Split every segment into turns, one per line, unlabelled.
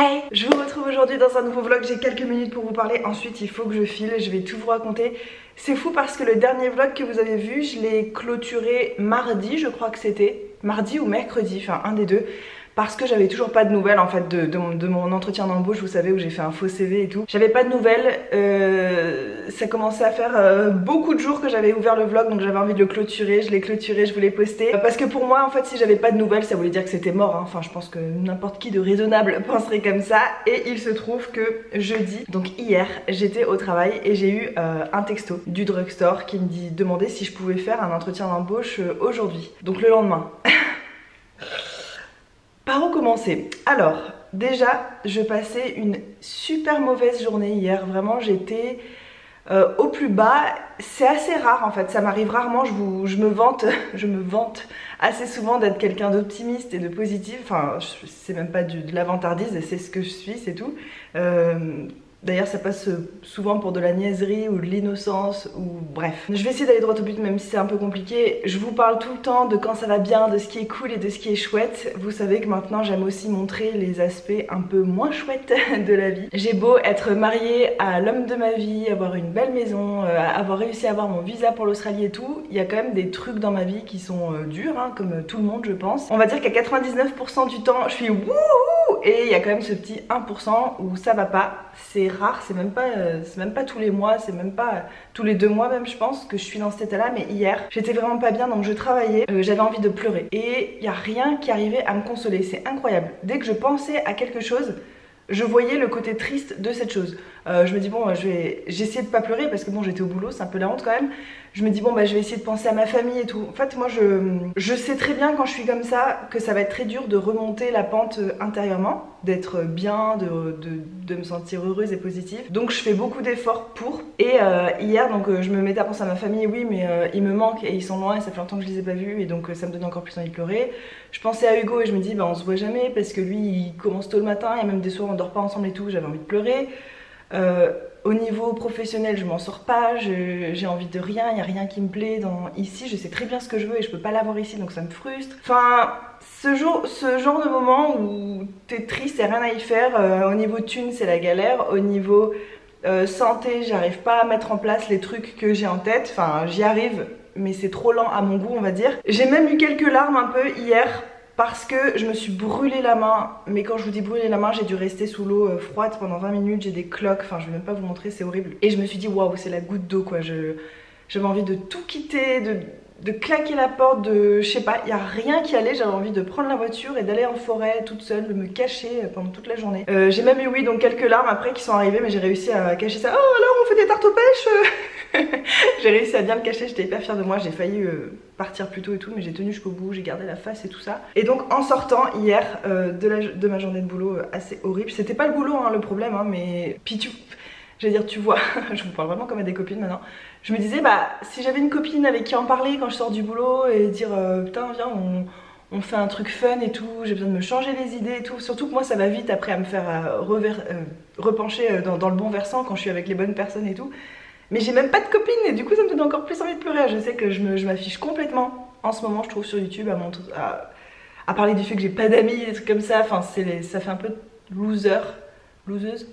Hey, je vous retrouve aujourd'hui dans un nouveau vlog, j'ai quelques minutes pour vous parler, ensuite il faut que je file, je vais tout vous raconter. C'est fou parce que le dernier vlog que vous avez vu, je l'ai clôturé mardi, je crois que c'était, mardi ou mercredi, enfin un des deux. Parce que j'avais toujours pas de nouvelles en fait de mon entretien d'embauche, vous savez, où j'ai fait un faux CV et tout. J'avais pas de nouvelles, ça commençait à faire beaucoup de jours que j'avais ouvert le vlog, donc j'avais envie de le clôturer, je l'ai clôturé, je voulais poster. Parce que pour moi en fait si j'avais pas de nouvelles ça voulait dire que c'était mort, hein. Enfin je pense que n'importe qui de raisonnable penserait comme ça. Et il se trouve que jeudi, donc hier, j'étais au travail et j'ai eu un texto du drugstore qui me demandait si je pouvais faire un entretien d'embauche aujourd'hui, donc le lendemain. Par où commencer? Alors, déjà, je passais une super mauvaise journée hier. Vraiment, j'étais au plus bas. C'est assez rare en fait, ça m'arrive rarement. Je me vante assez souvent d'être quelqu'un d'optimiste et de positif. Enfin, c'est même pas de la vantardise, c'est ce que je suis, c'est tout. D'ailleurs ça passe souvent pour de la niaiserie ou de l'innocence ou bref. Je vais essayer d'aller droit au but même si c'est un peu compliqué. Je vous parle tout le temps de quand ça va bien, de ce qui est cool et de ce qui est chouette. Vous savez que maintenant j'aime aussi montrer les aspects un peu moins chouettes de la vie. J'ai beau être mariée à l'homme de ma vie, avoir une belle maison, avoir réussi à avoir mon visa pour l'Australie et tout, il y a quand même des trucs dans ma vie qui sont durs, hein, comme tout le monde je pense. On va dire qu'à 99% du temps je suis wouhou et il y a quand même ce petit 1% où ça va pas. C'est rare, c'est même pas tous les mois, c'est même pas tous les 2 mois même je pense que je suis dans cet état là. Mais hier j'étais vraiment pas bien donc je travaillais, j'avais envie de pleurer et il y a rien qui arrivait à me consoler, c'est incroyable. Dès que je pensais à quelque chose, je voyais le côté triste de cette chose. Je me dis bon j'essayais de pas pleurer parce que bon j'étais au boulot, c'est un peu la honte quand même. Je me dis bon bah je vais essayer de penser à ma famille et tout. En fait moi je sais très bien quand je suis comme ça que ça va être très dur de remonter la pente intérieurement, d'être bien, de me sentir heureuse et positive. Donc je fais beaucoup d'efforts pour. Et hier donc je me mettais à penser à ma famille, oui mais ils me manquent et ils sont loin et ça fait longtemps que je les ai pas vus et donc ça me donnait encore plus envie de pleurer. Je pensais à Hugo et je me dis bah on se voit jamais parce que lui il commence tôt le matin, il y a même des soirs on dort pas ensemble et tout, j'avais envie de pleurer. Au niveau professionnel je m'en sors pas, j'ai envie de rien, il n'y a rien qui me plaît ici, je sais très bien ce que je veux et je peux pas l'avoir ici donc ça me frustre. Enfin ce genre de moment où t'es triste et rien à y faire, au niveau thune c'est la galère, au niveau santé j'arrive pas à mettre en place les trucs que j'ai en tête, enfin j'y arrive mais c'est trop lent à mon goût on va dire. J'ai même eu quelques larmes un peu hier parce que je me suis brûlé la main, mais quand je vous dis brûler la main, j'ai dû rester sous l'eau froide pendant 20 minutes, j'ai des cloques, enfin je vais même pas vous montrer, c'est horrible. Et je me suis dit waouh, c'est la goutte d'eau quoi, j'avais envie de tout quitter, de claquer la porte, je sais pas, il y a rien qui allait, j'avais envie de prendre la voiture et d'aller en forêt toute seule, de me cacher pendant toute la journée. J'ai même eu oui donc quelques larmes après qui sont arrivées mais j'ai réussi à cacher ça. Oh alors on fait des tartes aux pêches. J'ai réussi à bien le cacher, j'étais hyper fière de moi, j'ai failli partir plus tôt et tout mais j'ai tenu jusqu'au bout, j'ai gardé la face et tout ça. Et donc en sortant hier de ma journée de boulot assez horrible, c'était pas le boulot hein, le problème hein, mais puis j'allais dire tu vois, je vous parle vraiment comme à des copines maintenant. Je me disais bah si j'avais une copine avec qui en parler quand je sors du boulot et dire putain viens on fait un truc fun et tout, j'ai besoin de me changer les idées et tout. Surtout que moi ça va vite après à me faire repencher dans le bon versant quand je suis avec les bonnes personnes et tout. Mais j'ai même pas de copine et du coup ça me donne encore plus envie de pleurer. Je sais que je m'affiche complètement en ce moment je trouve sur YouTube à parler du fait que j'ai pas d'amis, des trucs comme ça. Enfin ça fait un peu loseuse.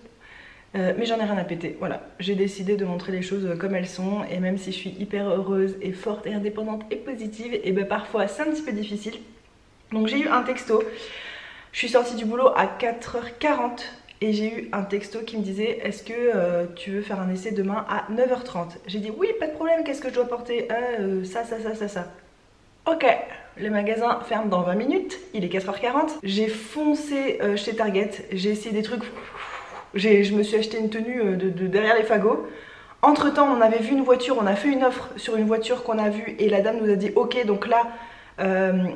Mais j'en ai rien à péter, voilà. J'ai décidé de montrer les choses comme elles sont et même si je suis hyper heureuse et forte et indépendante et positive, et ben parfois c'est un petit peu difficile. Donc j'ai eu un texto, je suis sortie du boulot à 4h40 et j'ai eu un texto qui me disait est-ce que tu veux faire un essai demain à 9h30. J'ai dit oui pas de problème, qu'est-ce que je dois porter ça. Ok, le magasin ferme dans 20 minutes, il est 4h40. J'ai foncé chez Target, j'ai essayé des trucs, je me suis acheté une tenue de derrière les fagots. Entre temps on avait vu une voiture, on a fait une offre sur une voiture qu'on a vue et la dame nous a dit ok donc là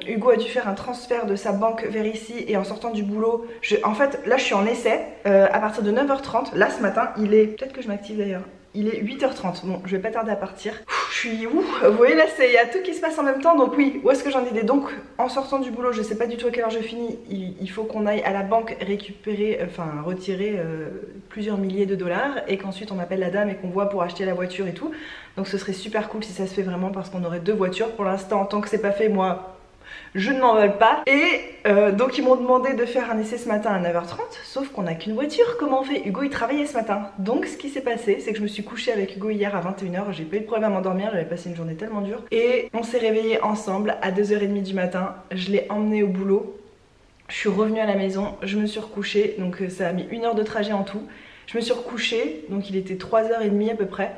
Hugo a dû faire un transfert de sa banque vers ici et en sortant du boulot, en fait là je suis en essai à partir de 9h30, là ce matin il est, peut-être que je m'active d'ailleurs, il est 8h30, bon je vais pas tarder à partir. Je suis vous voyez là il y a tout qui se passe en même temps donc oui, où est-ce que j'en ai des, donc en sortant du boulot je sais pas du tout à quelle heure je finis, il faut qu'on aille à la banque récupérer, enfin retirer plusieurs milliers de dollars et qu'ensuite on appelle la dame et qu'on voit pour acheter la voiture et tout. Donc ce serait super cool si ça se fait vraiment parce qu'on aurait 2 voitures. Pour l'instant tant que c'est pas fait moi je ne m'en vole pas. Et donc ils m'ont demandé de faire un essai ce matin à 9h30, sauf qu'on n'a qu'une voiture, comment on fait? Hugo il travaillait ce matin. Donc ce qui s'est passé, c'est que je me suis couchée avec Hugo hier à 21h, j'ai pas eu de problème à m'endormir, j'avais passé une journée tellement dure. Et on s'est réveillés ensemble à 2h30 du matin, je l'ai emmené au boulot, je suis revenue à la maison, je me suis recouchée, donc ça a mis 1 heure de trajet en tout. Je me suis recouchée, donc il était 3h30 à peu près.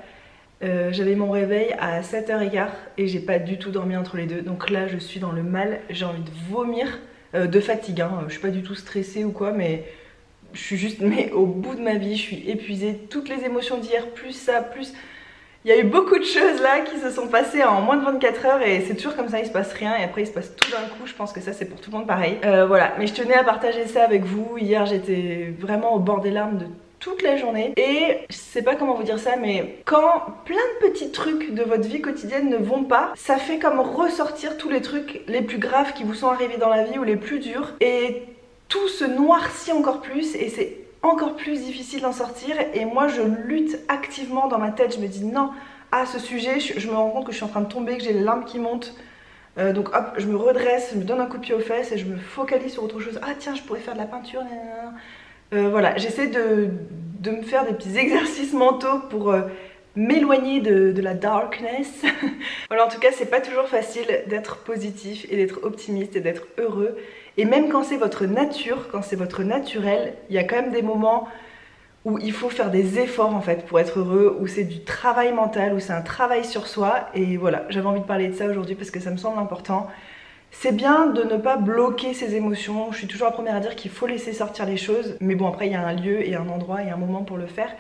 J'avais mon réveil à 7h15 et j'ai pas du tout dormi entre les deux. Donc là je suis dans le mal, j'ai envie de vomir de fatigue, hein. Je suis pas du tout stressée ou quoi, mais je suis juste au bout de ma vie, je suis épuisée. Toutes les émotions d'hier, plus ça, plus... Il y a eu beaucoup de choses là qui se sont passées en moins de 24 heures et c'est toujours comme ça, il se passe rien et après il se passe tout d'un coup. Je pense que ça c'est pour tout le monde pareil. Voilà, mais je tenais à partager ça avec vous. Hier j'étais vraiment au bord des larmes de toute la journée et je sais pas comment vous dire ça, mais quand plein de petits trucs de votre vie quotidienne ne vont pas, ça fait comme ressortir tous les trucs les plus graves qui vous sont arrivés dans la vie ou les plus durs et tout se noircit encore plus et c'est encore plus difficile d'en sortir. Et moi je lutte activement dans ma tête, je me dis non à ce sujet, je me rends compte que je suis en train de tomber, que j'ai les larmes qui montent. Donc hop, je me redresse, je me donne un coup de pied aux fesses et je me focalise sur autre chose. Ah tiens, je pourrais faire de la peinture, voilà, j'essaie de me faire des petits exercices mentaux pour m'éloigner de la darkness. Voilà, en tout cas c'est pas toujours facile d'être positif et d'être optimiste et d'être heureux. Et même quand c'est votre nature, quand c'est votre naturel, il y a quand même des moments où il faut faire des efforts en fait pour être heureux, où c'est du travail mental, où c'est un travail sur soi. Et voilà, j'avais envie de parler de ça aujourd'hui parce que ça me semble important. C'est bien de ne pas bloquer ses émotions, je suis toujours la première à dire qu'il faut laisser sortir les choses, mais bon après il y a un lieu et un endroit et un moment pour le faire.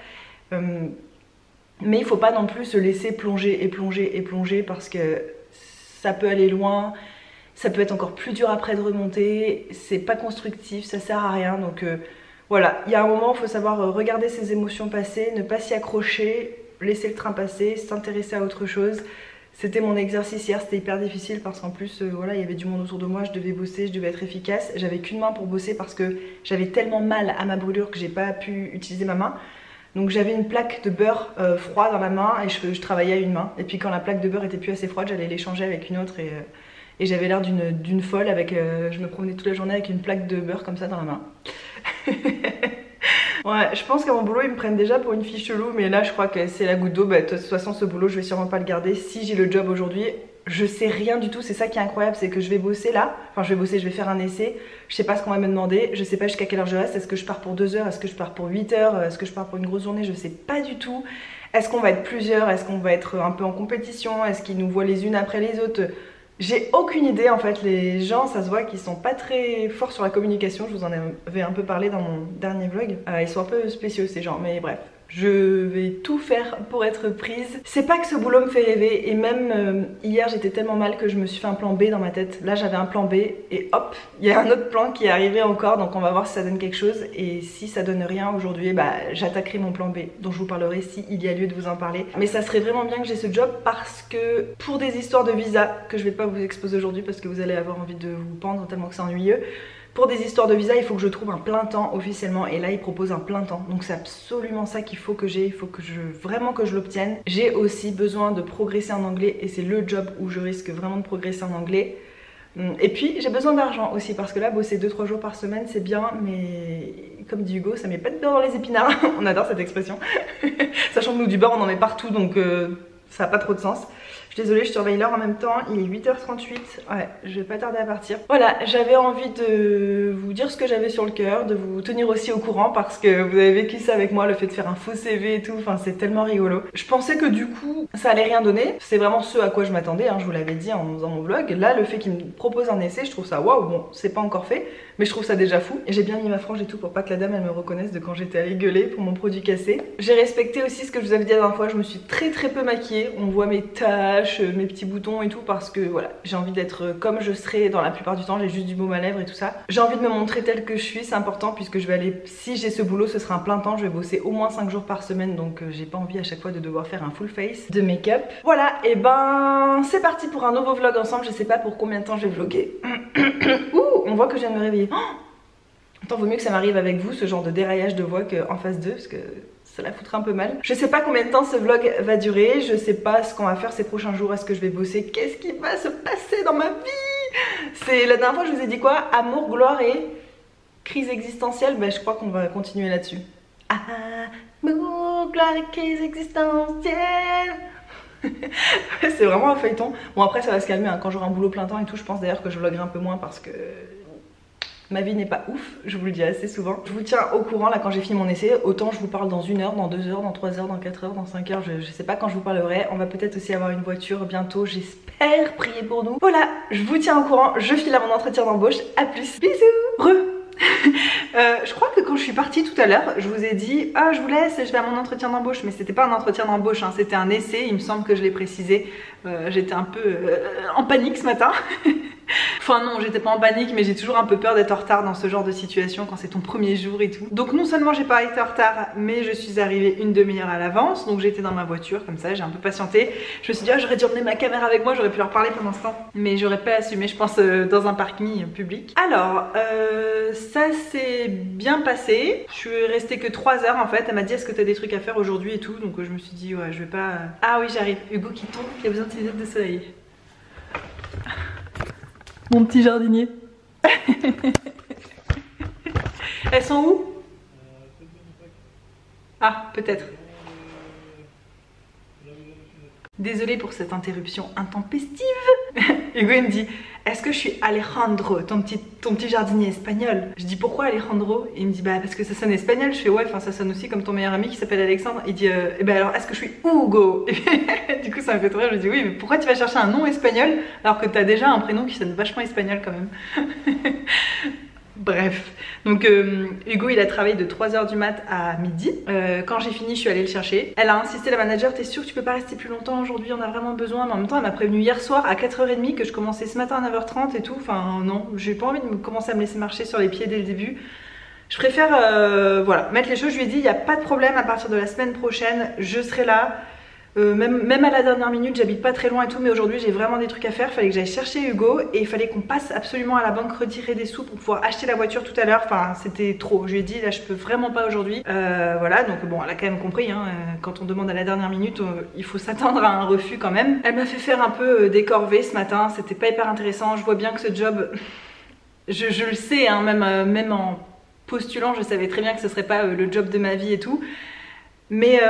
Mais il faut pas non plus se laisser plonger et plonger et plonger parce que ça peut aller loin, ça peut être encore plus dur après de remonter, c'est pas constructif, ça sert à rien. Donc voilà, il y a un moment où il faut savoir regarder ses émotions passer, ne pas s'y accrocher, laisser le train passer, s'intéresser à autre chose. C'était mon exercice hier, c'était hyper difficile parce qu'en plus voilà, il y avait du monde autour de moi, je devais bosser, je devais être efficace. J'avais qu'une main pour bosser parce que j'avais tellement mal à ma brûlure que j'ai pas pu utiliser ma main. Donc j'avais une plaque de beurre froid dans la main et je travaillais à une main. Et puis quand la plaque de beurre était plus assez froide, j'allais l'échanger avec une autre et j'avais l'air d'une folle avec... je me promenais toute la journée avec une plaque de beurre comme ça dans la main. Ouais, je pense qu'à mon boulot ils me prennent déjà pour une fille chelou, mais là je crois que c'est la goutte d'eau. Bah, de toute façon ce boulot je vais sûrement pas le garder si j'ai le job aujourd'hui. Je sais rien du tout, c'est ça qui est incroyable, c'est que je vais bosser là, enfin je vais bosser, je vais faire un essai, je sais pas ce qu'on va me demander, je sais pas jusqu'à quelle heure je reste, est-ce que je pars pour 2 heures, est-ce que je pars pour 8 heures, est-ce que je pars pour une grosse journée, je sais pas du tout. Est-ce qu'on va être plusieurs, est-ce qu'on va être un peu en compétition, est-ce qu'ils nous voient les unes après les autres? J'ai aucune idée en fait, les gens ça se voit qu'ils sont pas très forts sur la communication, je vous en avais un peu parlé dans mon dernier vlog. Ils sont un peu spéciaux ces gens, mais bref. Je vais tout faire pour être prise. C'est pas que ce boulot me fait rêver et même hier j'étais tellement mal que je me suis fait un plan B dans ma tête. Là j'avais un plan B et hop, il y a un autre plan qui est arrivé encore, donc on va voir si ça donne quelque chose. Et si ça donne rien aujourd'hui, bah j'attaquerai mon plan B dont je vous parlerai si il y a lieu de vous en parler. Mais ça serait vraiment bien que j'ai ce job parce que pour des histoires de visa que je vais pas vous exposer aujourd'hui parce que vous allez avoir envie de vous pendre tellement que c'est ennuyeux. Pour des histoires de visa, il faut que je trouve un plein temps officiellement et là, ils proposent un plein temps. Donc c'est absolument ça qu'il faut que j'ai, il faut que vraiment que je l'obtienne. J'ai aussi besoin de progresser en anglais et c'est le job où je risque vraiment de progresser en anglais. Et puis j'ai besoin d'argent aussi parce que là, bosser 2-3 jours par semaine, c'est bien, mais comme dit Hugo, ça met pas de beurre dans les épinards. On adore cette expression. Sachant que nous, du beurre, on en met partout, donc ça n'a pas trop de sens. Je suis désolée, je surveille l'heure en même temps, il est 8h38, ouais, je vais pas tarder à partir. Voilà, j'avais envie de vous dire ce que j'avais sur le cœur, de vous tenir aussi au courant parce que vous avez vécu ça avec moi, le fait de faire un faux CV et tout, enfin c'est tellement rigolo. Je pensais que du coup, ça allait rien donner, c'est vraiment ce à quoi je m'attendais, hein, je vous l'avais dit en faisant mon vlog. Là, le fait qu'il me propose un essai, je trouve ça waouh, bon, c'est pas encore fait, mais je trouve ça déjà fou. Et j'ai bien mis ma frange et tout pour pas que la dame elle me reconnaisse de quand j'étais allée gueuler pour mon produit cassé. J'ai respecté aussi ce que je vous avais dit la dernière fois, je me suis très peu maquillée, on voit mes taches, mes petits boutons et tout parce que voilà, j'ai envie d'être comme je serai dans la plupart du temps, j'ai juste du baume à lèvres et tout ça. J'ai envie de me montrer telle que je suis, c'est important puisque je vais aller, si j'ai ce boulot ce sera un plein temps, je vais bosser au moins 5 jours par semaine donc j'ai pas envie à chaque fois de devoir faire un full face de make-up. Voilà, et ben c'est parti pour un nouveau vlog ensemble, je sais pas pour combien de temps je vais vlogger. Ouh, on voit que je viens de me réveiller. Oh, attends, vaut mieux que ça m'arrive avec vous, ce genre de déraillage de voix qu'en face d'eux parce que ça la foutra un peu mal. Je sais pas combien de temps ce vlog va durer, je sais pas ce qu'on va faire ces prochains jours, est-ce que je vais bosser, qu'est-ce qui va se passer dans ma vie? C'est la dernière fois je vous ai dit quoi? Amour, gloire et crise existentielle. Ben je crois qu'on va continuer là-dessus. Amour, gloire et crise existentielle. C'est vraiment un feuilleton. Bon après ça va se calmer hein. Quand j'aurai un boulot plein temps et tout, je pense d'ailleurs que je vloguerai un peu moins parce que ma vie n'est pas ouf, je vous le dis assez souvent. Je vous tiens au courant là quand j'ai fini mon essai. Autant je vous parle dans 1 heure, dans 2 heures, dans 3 heures, dans 4 heures, dans 5 heures. Je sais pas quand je vous parlerai. On va peut-être aussi avoir une voiture bientôt, j'espère. Priez pour nous. Voilà, je vous tiens au courant. Je file à mon entretien d'embauche. À plus. Bisous. Je crois que quand je suis partie tout à l'heure, je vous ai dit ah je vous laisse, je vais à mon entretien d'embauche, mais c'était pas un entretien d'embauche, hein, c'était un essai, il me semble que je l'ai précisé. J'étais un peu en panique ce matin. Enfin non, j'étais pas en panique, mais j'ai toujours un peu peur d'être en retard dans ce genre de situation quand c'est ton premier jour et tout. Donc non seulement j'ai pas été en retard, mais je suis arrivée une demi-heure à l'avance. Donc j'étais dans ma voiture comme ça, j'ai un peu patienté. Je me suis dit ah j'aurais dû emmener ma caméra avec moi, j'aurais pu leur parler pendant ce temps. Mais j'aurais pas assumé, je pense, dans un parking public. Alors ça s'est bien passé. Je suis restée que 3 heures en fait. Elle m'a dit est-ce que t'as des trucs à faire aujourd'hui et tout. Donc je me suis dit ouais je vais pas... Ah oui j'arrive, Hugo qui tombe, il a besoin de ses lunettes de soleil. Mon petit jardinier. Elles sont où? Ah, peut-être. Désolée pour cette interruption intempestive. Hugo il me dit est-ce que je suis Alejandro, ton petit jardinier espagnol? Je dis pourquoi Alejandro? Et il me dit bah parce que ça sonne espagnol. Je fais ouais, enfin ça sonne aussi comme ton meilleur ami qui s'appelle Alexandre. Il dit eh ben alors est-ce que je suis Hugo? Et du coup ça me fait trop rire, je lui dis oui mais pourquoi tu vas chercher un nom espagnol alors que t'as déjà un prénom qui sonne vachement espagnol quand même. Bref, donc Hugo il a travaillé de 3h du mat à midi. Quand j'ai fini je suis allée le chercher. Elle a insisté, la manager, t'es sûre que tu peux pas rester plus longtemps aujourd'hui, on a vraiment besoin. Mais en même temps elle m'a prévenu hier soir à 4h30 que je commençais ce matin à 9h30 et tout. Enfin non, j'ai pas envie de commencer à me laisser marcher sur les pieds dès le début. Je préfère voilà, mettre les choses. Je lui ai dit il n'y a pas de problème, à partir de la semaine prochaine je serai là. Même à la dernière minute, j'habite pas très loin et tout, mais aujourd'hui j'ai vraiment des trucs à faire. Fallait que j'aille chercher Hugo et il fallait qu'on passe absolument à la banque retirer des sous pour pouvoir acheter la voiture tout à l'heure. Enfin, c'était trop. Je lui ai dit là, je peux vraiment pas aujourd'hui. Voilà, donc bon, elle a quand même compris. Hein, quand on demande à la dernière minute, il faut s'attendre à un refus quand même. Elle m'a fait faire un peu des corvées ce matin. C'était pas hyper intéressant. Je vois bien que ce job, je le sais, hein, même en postulant, je savais très bien que ce serait pas le job de ma vie et tout. Mais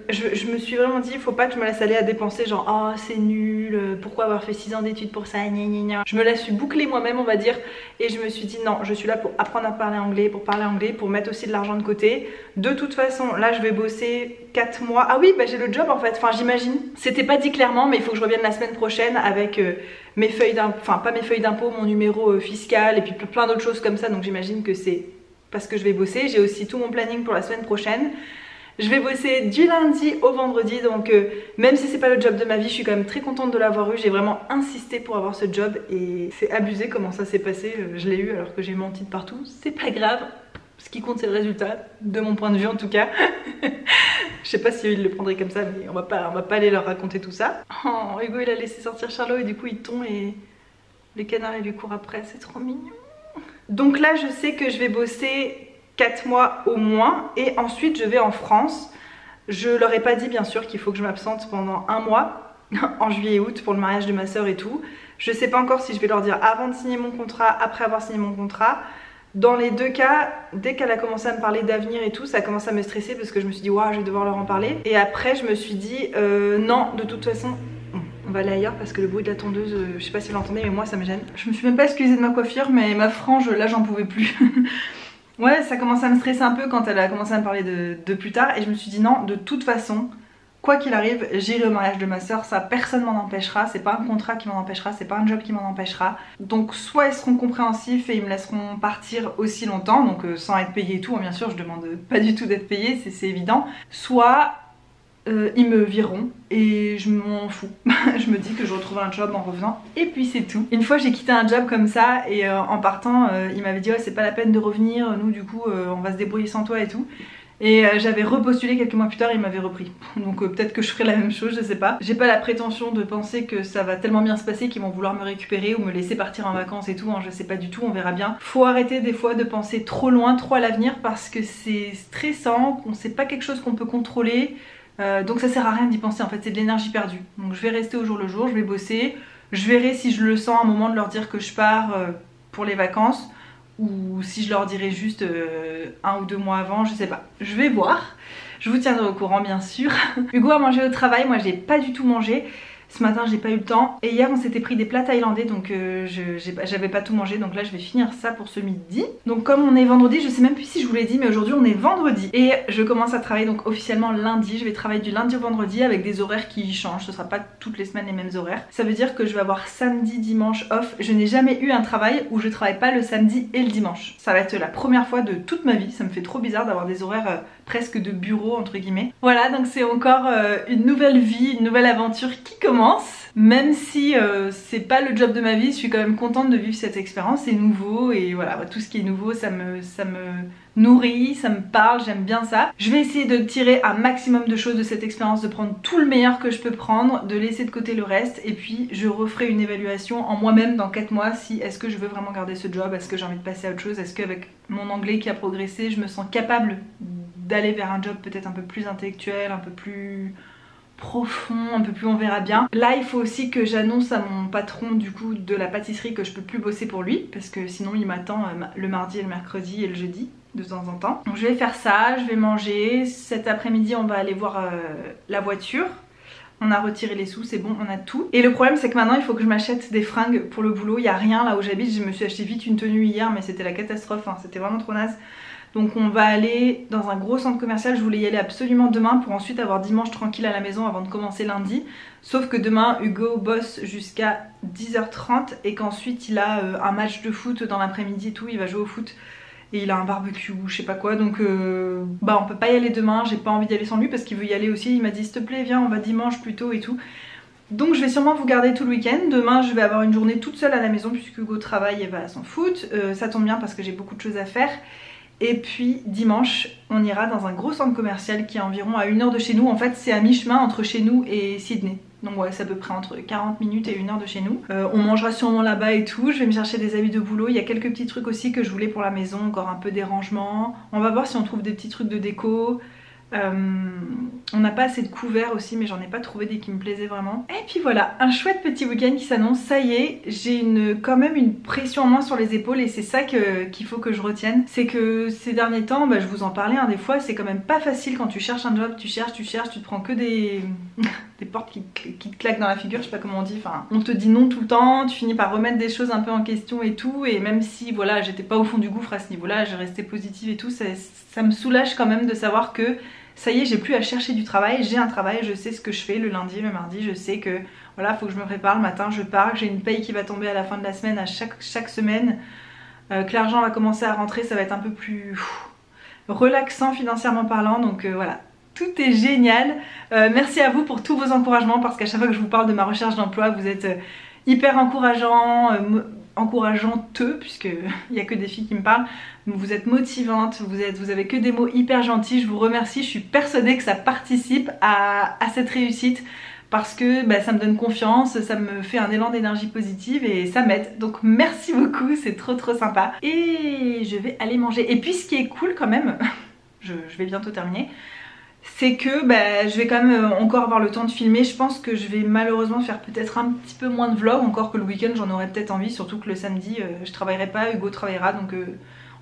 je me suis vraiment dit, il faut pas que je me laisse aller à dépenser genre oh c'est nul, pourquoi avoir fait 6 ans d'études pour ça, gna gna gna. Je me la suis bouclée moi-même on va dire. Et je me suis dit non, je suis là pour apprendre à parler anglais, pour mettre aussi de l'argent de côté. De toute façon là je vais bosser 4 mois. Ah oui bah j'ai le job en fait, enfin j'imagine. C'était pas dit clairement mais il faut que je revienne la semaine prochaine avec mes feuilles d'impôt, enfin pas mes feuilles d'impôt, mon numéro fiscal et puis plein d'autres choses comme ça. Donc j'imagine que c'est parce que je vais bosser. J'ai aussi tout mon planning pour la semaine prochaine. Je vais bosser du lundi au vendredi, donc même si c'est pas le job de ma vie, je suis quand même très contente de l'avoir eu. J'ai vraiment insisté pour avoir ce job et c'est abusé comment ça s'est passé. Je l'ai eu alors que j'ai menti de partout, c'est pas grave. Ce qui compte c'est le résultat, de mon point de vue en tout cas. Je sais pas si eux ils le prendraient comme ça, mais on va pas aller leur raconter tout ça. Oh, Hugo il a laissé sortir Charlot et du coup il tombe et les canards ils lui courent après, c'est trop mignon. Donc là je sais que je vais bosser 4 mois au moins et ensuite je vais en France. Je leur ai pas dit bien sûr qu'il faut que je m'absente pendant 1 mois en juillet et août pour le mariage de ma soeur et tout. Je sais pas encore si je vais leur dire avant de signer mon contrat, après avoir signé mon contrat. Dans les deux cas, dès qu'elle a commencé à me parler d'avenir et tout, ça a commencé à me stresser parce que je me suis dit waouh je vais devoir leur en parler. Et après je me suis dit non de toute façon on va aller ailleurs parce que le bruit de la tondeuse, je sais pas si vous l'entendez mais moi ça me gêne. Je me suis même pas excusée de ma coiffure mais ma frange là j'en pouvais plus. Ouais, ça commençait à me stresser un peu quand elle a commencé à me parler de plus tard et je me suis dit non, de toute façon, quoi qu'il arrive, j'irai au mariage de ma soeur, ça personne m'en empêchera, c'est pas un contrat qui m'en empêchera, c'est pas un job qui m'en empêchera. Donc soit ils seront compréhensifs et ils me laisseront partir aussi longtemps, donc sans être payée et tout, bien sûr je demande pas du tout d'être payée, c'est évident. Soit ils me vireront et je m'en fous. Je me dis que je retrouverai un job en revenant et puis c'est tout. Une fois j'ai quitté un job comme ça et en partant il m'avait dit ouais c'est pas la peine de revenir, nous du coup on va se débrouiller sans toi et tout. Et j'avais repostulé quelques mois plus tard et il m'avait repris. Donc peut-être que je ferai la même chose, je sais pas. J'ai pas la prétention de penser que ça va tellement bien se passer qu'ils vont vouloir me récupérer ou me laisser partir en vacances et tout, hein, je sais pas du tout, on verra bien. Faut arrêter des fois de penser trop loin, trop à l'avenir parce que c'est stressant, c'est pas quelque chose qu'on peut contrôler. Donc ça sert à rien d'y penser en fait, c'est de l'énergie perdue. Donc je vais rester au jour le jour, je vais bosser.
Je verrai si je le sens à un moment de leur dire que je pars pour les vacances, ou si je leur dirai juste 1 ou 2 mois avant, je sais pas. Je vais voir. Je vous tiendrai au courant bien sûr. Hugo a mangé au travail, moi j'ai pas du tout mangé. Ce matin j'ai pas eu le temps. Et hier on s'était pris des plats thaïlandais, donc j'avais pas tout mangé. Donc là je vais finir ça pour ce midi. Donc comme on est vendredi, je sais même plus si je vous l'ai dit, mais aujourd'hui on est vendredi. Et je commence à travailler donc officiellement lundi. Je vais travailler du lundi au vendredi avec des horaires qui changent. Ce sera pas toutes les semaines les mêmes horaires. Ça veut dire que je vais avoir samedi, dimanche off. Je n'ai jamais eu un travail où je travaille pas le samedi et le dimanche. Ça va être la première fois de toute ma vie. Ça me fait trop bizarre d'avoir des horaires presque de bureau entre guillemets. Voilà, donc c'est encore une nouvelle vie, une nouvelle aventure qui commence. Même si c'est pas le job de ma vie, je suis quand même contente de vivre cette expérience. C'est nouveau et voilà, tout ce qui est nouveau ça me nourrit, ça me parle, j'aime bien ça. Je vais essayer de tirer un maximum de choses de cette expérience, de prendre tout le meilleur que je peux prendre, de laisser de côté le reste, et puis je referai une évaluation en moi-même dans 4 mois si est-ce que je veux vraiment garder ce job, est-ce que j'ai envie de passer à autre chose, est-ce qu'avec mon anglais qui a progressé, je me sens capable d'aller vers un job peut-être un peu plus intellectuel, un peu plus profond, un peu plus on verra bien. Là il faut aussi que j'annonce à mon patron du coup de la pâtisserie que je peux plus bosser pour lui, parce que sinon il m'attend le mardi et le mercredi et le jeudi de temps en temps. Donc je vais faire ça, je vais manger. Cet après-midi on va aller voir la voiture. On a retiré les sous, c'est bon, on a tout. Et le problème c'est que maintenant il faut que je m'achète des fringues pour le boulot. Il n'y a rien là où j'habite, je me suis acheté vite une tenue hier mais c'était la catastrophe, hein. C'était vraiment trop naze. Donc on va aller dans un gros centre commercial, je voulais y aller absolument demain pour ensuite avoir dimanche tranquille à la maison avant de commencer lundi. Sauf que demain Hugo bosse jusqu'à 10h30 et qu'ensuite il a un match de foot dans l'après-midi et tout, il va jouer au foot. Et il a un barbecue ou je sais pas quoi, donc on peut pas y aller demain, j'ai pas envie d'y aller sans lui parce qu'il veut y aller aussi. Il m'a dit s'il te plaît viens, on va dimanche plus tôt et tout. Donc je vais sûrement vous garder tout le week-end. Demain je vais avoir une journée toute seule à la maison puisque Hugo travaille et va à son foot. Ça tombe bien parce que j'ai beaucoup de choses à faire. Et puis dimanche on ira dans un gros centre commercial qui est environ à 1 heure de chez nous. En fait c'est à mi-chemin entre chez nous et Sydney. Donc ouais, c'est à peu près entre 40 minutes et 1 heure de chez nous. On mangera sûrement là-bas et tout. Je vais me chercher des habits de boulot. Il y a quelques petits trucs aussi que je voulais pour la maison. Encore un peu des rangements. On va voir si on trouve des petits trucs de déco. On n'a pas assez de couverts aussi, mais j'en ai pas trouvé des qui me plaisaient vraiment. Et puis voilà, un chouette petit week-end qui s'annonce. Ça y est, j'ai quand même une pression en moins sur les épaules et c'est ça qu'il faut que je retienne. C'est que ces derniers temps, je vous en parlais, des fois c'est quand même pas facile quand tu cherches un job, tu cherches, tu te prends que des portes qui te claquent dans la figure, je sais pas comment on dit, enfin on te dit non tout le temps, tu finis par remettre des choses un peu en question et tout, et même si voilà j'étais pas au fond du gouffre à ce niveau là, j'ai resté positive et tout, ça me soulage quand même de savoir que ça y est, j'ai plus à chercher du travail, j'ai un travail, je sais ce que je fais le lundi, le mardi, je sais que voilà, faut que je me prépare, le matin je pars, j'ai une paye qui va tomber à la fin de la semaine, à chaque semaine, que l'argent va commencer à rentrer, ça va être un peu plus relaxant financièrement parlant, donc voilà. Tout est génial, merci à vous pour tous vos encouragements parce qu'à chaque fois que je vous parle de ma recherche d'emploi, vous êtes hyper encourageants, encourageanteux puisqu'il n'y a que des filles qui me parlent. Vous êtes motivantes, vous avez que des mots hyper gentils, je vous remercie, je suis persuadée que ça participe à cette réussite parce que ça me donne confiance, ça me fait un élan d'énergie positive et ça m'aide. Donc merci beaucoup, c'est trop sympa. Et je vais aller manger. Et puis ce qui est cool quand même, je vais bientôt terminer, c'est que je vais quand même encore avoir le temps de filmer. Je pense que je vais malheureusement faire peut-être un petit peu moins de vlogs, encore que le week-end j'en aurais peut-être envie, surtout que le samedi je travaillerai pas, Hugo travaillera, donc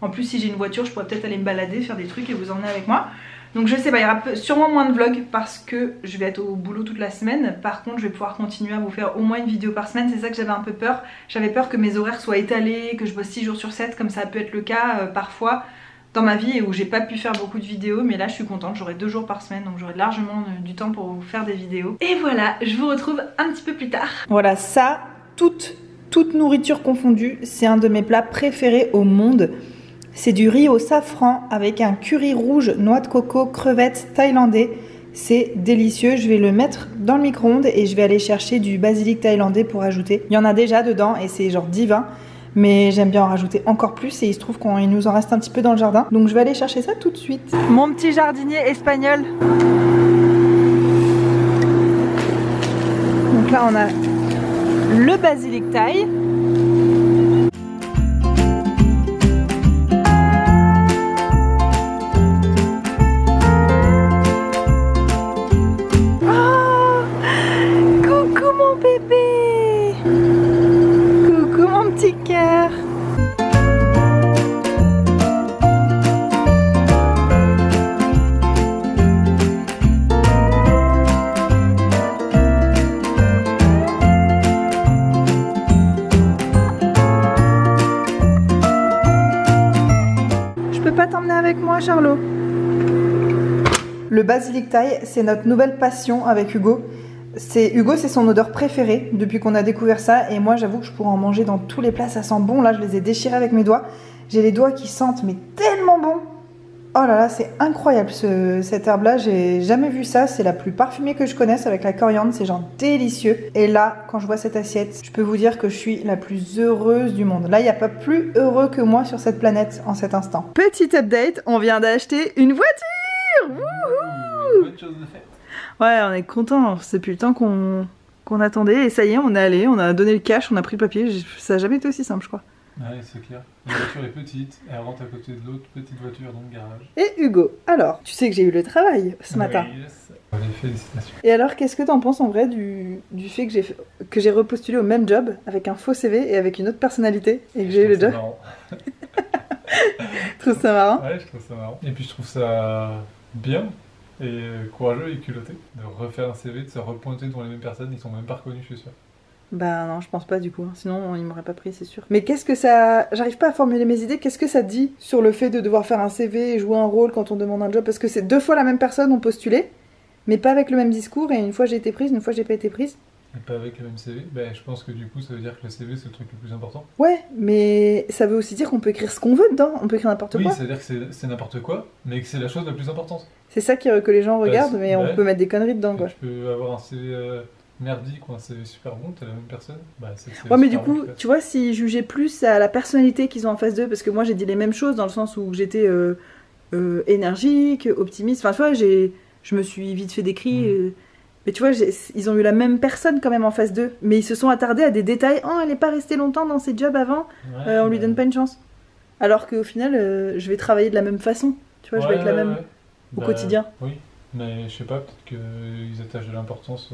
en plus si j'ai une voiture je pourrais peut-être aller me balader, faire des trucs et vous emmener avec moi. Donc je sais pas, il y aura sûrement moins de vlogs parce que je vais être au boulot toute la semaine. Par contre je vais pouvoir continuer à vous faire au moins une vidéo par semaine, c'est ça que j'avais un peu peur. J'avais peur que mes horaires soient étalés, que je bosse 6 jours sur 7 comme ça peut être le cas parfois dans ma vie et où j'ai pas pu faire beaucoup de vidéos, mais là je suis contente, j'aurai 2 jours par semaine donc j'aurai largement du temps pour vous faire des vidéos. Et voilà, je vous retrouve un petit peu plus tard. Voilà, ça, toute nourriture confondue, c'est un de mes plats préférés au monde. C'est du riz au safran avec un curry rouge, noix de coco, crevettes thaïlandais. C'est délicieux, je vais le mettre dans le micro-ondes et je vais aller chercher du basilic thaïlandais pour ajouter. Il y en a déjà dedans et c'est genre divin. Mais j'aime bien en rajouter encore plus et il se trouve qu'il nous en reste un petit peu dans le jardin. Donc je vais aller chercher ça tout de suite. Mon petit jardinier espagnol. Donc là on a le basilic thaï. Oh, coucou mon bébé. à Charlot. Le basilic thaï, c'est notre nouvelle passion avec Hugo. Hugo, c'est son odeur préférée depuis qu'on a découvert ça. Et moi, j'avoue que je pourrais en manger dans tous les plats. Ça sent bon. Là, je les ai déchirés avec mes doigts. J'ai les doigts qui sentent, mais tellement bon. Oh là là, c'est incroyable cette herbe-là. J'ai jamais vu ça. C'est la plus parfumée que je connaisse avec la coriandre. C'est genre délicieux. Et là, quand je vois cette assiette, je peux vous dire que je suis la plus heureuse du monde. Là, il n'y a pas plus heureux que moi sur cette planète en cet instant. Petit update, on vient d'acheter une voiture. Wouhou!
Bonne chose de faite.
Ouais, on est content. C'est plus le temps qu'on attendait. Et ça y est, on est allé, on a donné le cash, on a pris le papier. Ça n'a jamais été aussi simple, je crois.
Ouais, c'est clair. La voiture est petite, elle rentre à côté de l'autre petite voiture dans le garage.
Et Hugo, alors, tu sais que j'ai eu le travail ce matin.
Oui, yes. Allez, félicitations.
Et alors, qu'est-ce que t'en penses en vrai du fait que j'ai repostulé au même job avec un faux CV et avec une autre personnalité et que j'ai eu le job?
Marrant.
Tu trouves ça marrant?
Ouais, je trouve ça marrant. Et puis je trouve ça bien et courageux et culotté de refaire un CV, de se repointer devant les mêmes personnes, ils sont même pas reconnus, je suis sûr.
Bah non, je pense pas du coup, sinon ils m'auraient pas pris, c'est sûr. Mais qu'est-ce que ça... J'arrive pas à formuler mes idées, qu'est-ce que ça dit sur le fait de devoir faire un CV et jouer un rôle quand on demande un job? Parce que c'est 2 fois la même personne ont postulé, mais pas avec le même discours, et une fois j'ai été prise, une fois j'ai pas été prise.
Et pas avec le même CV, ben, je pense que du coup ça veut dire que le CV c'est le truc le plus important.
Ouais, mais ça veut aussi dire qu'on peut écrire ce qu'on veut dedans, on peut écrire n'importe
Oui,
quoi.
ça veut dire que c'est n'importe quoi, mais que c'est la chose la plus importante.
C'est ça que les gens regardent, mais on
ouais.
peut mettre des conneries dedans, quoi.
Tu peux avoir un CV merdique ou un CV super bon, t'es la même personne, bah c'est le CV
Ouais, mais du
super bon
coup,
qui passe.
tu vois, s'ils jugeaient plus à la personnalité qu'ils ont en face d'eux, parce que moi j'ai dit les mêmes choses dans le sens où j'étais énergique, optimiste, enfin tu vois, je me suis vite fait des cris, mais tu vois, ils ont eu la même personne quand même en face d'eux, mais ils se sont attardés à des détails. Oh, elle n'est pas restée longtemps dans ses jobs avant,
Ouais,
on lui donne pas une chance. Alors qu'au final, je vais travailler de la même façon, tu vois, je vais être la même au quotidien.
Oui, mais je sais pas, peut-être qu'ils attachent de l'importance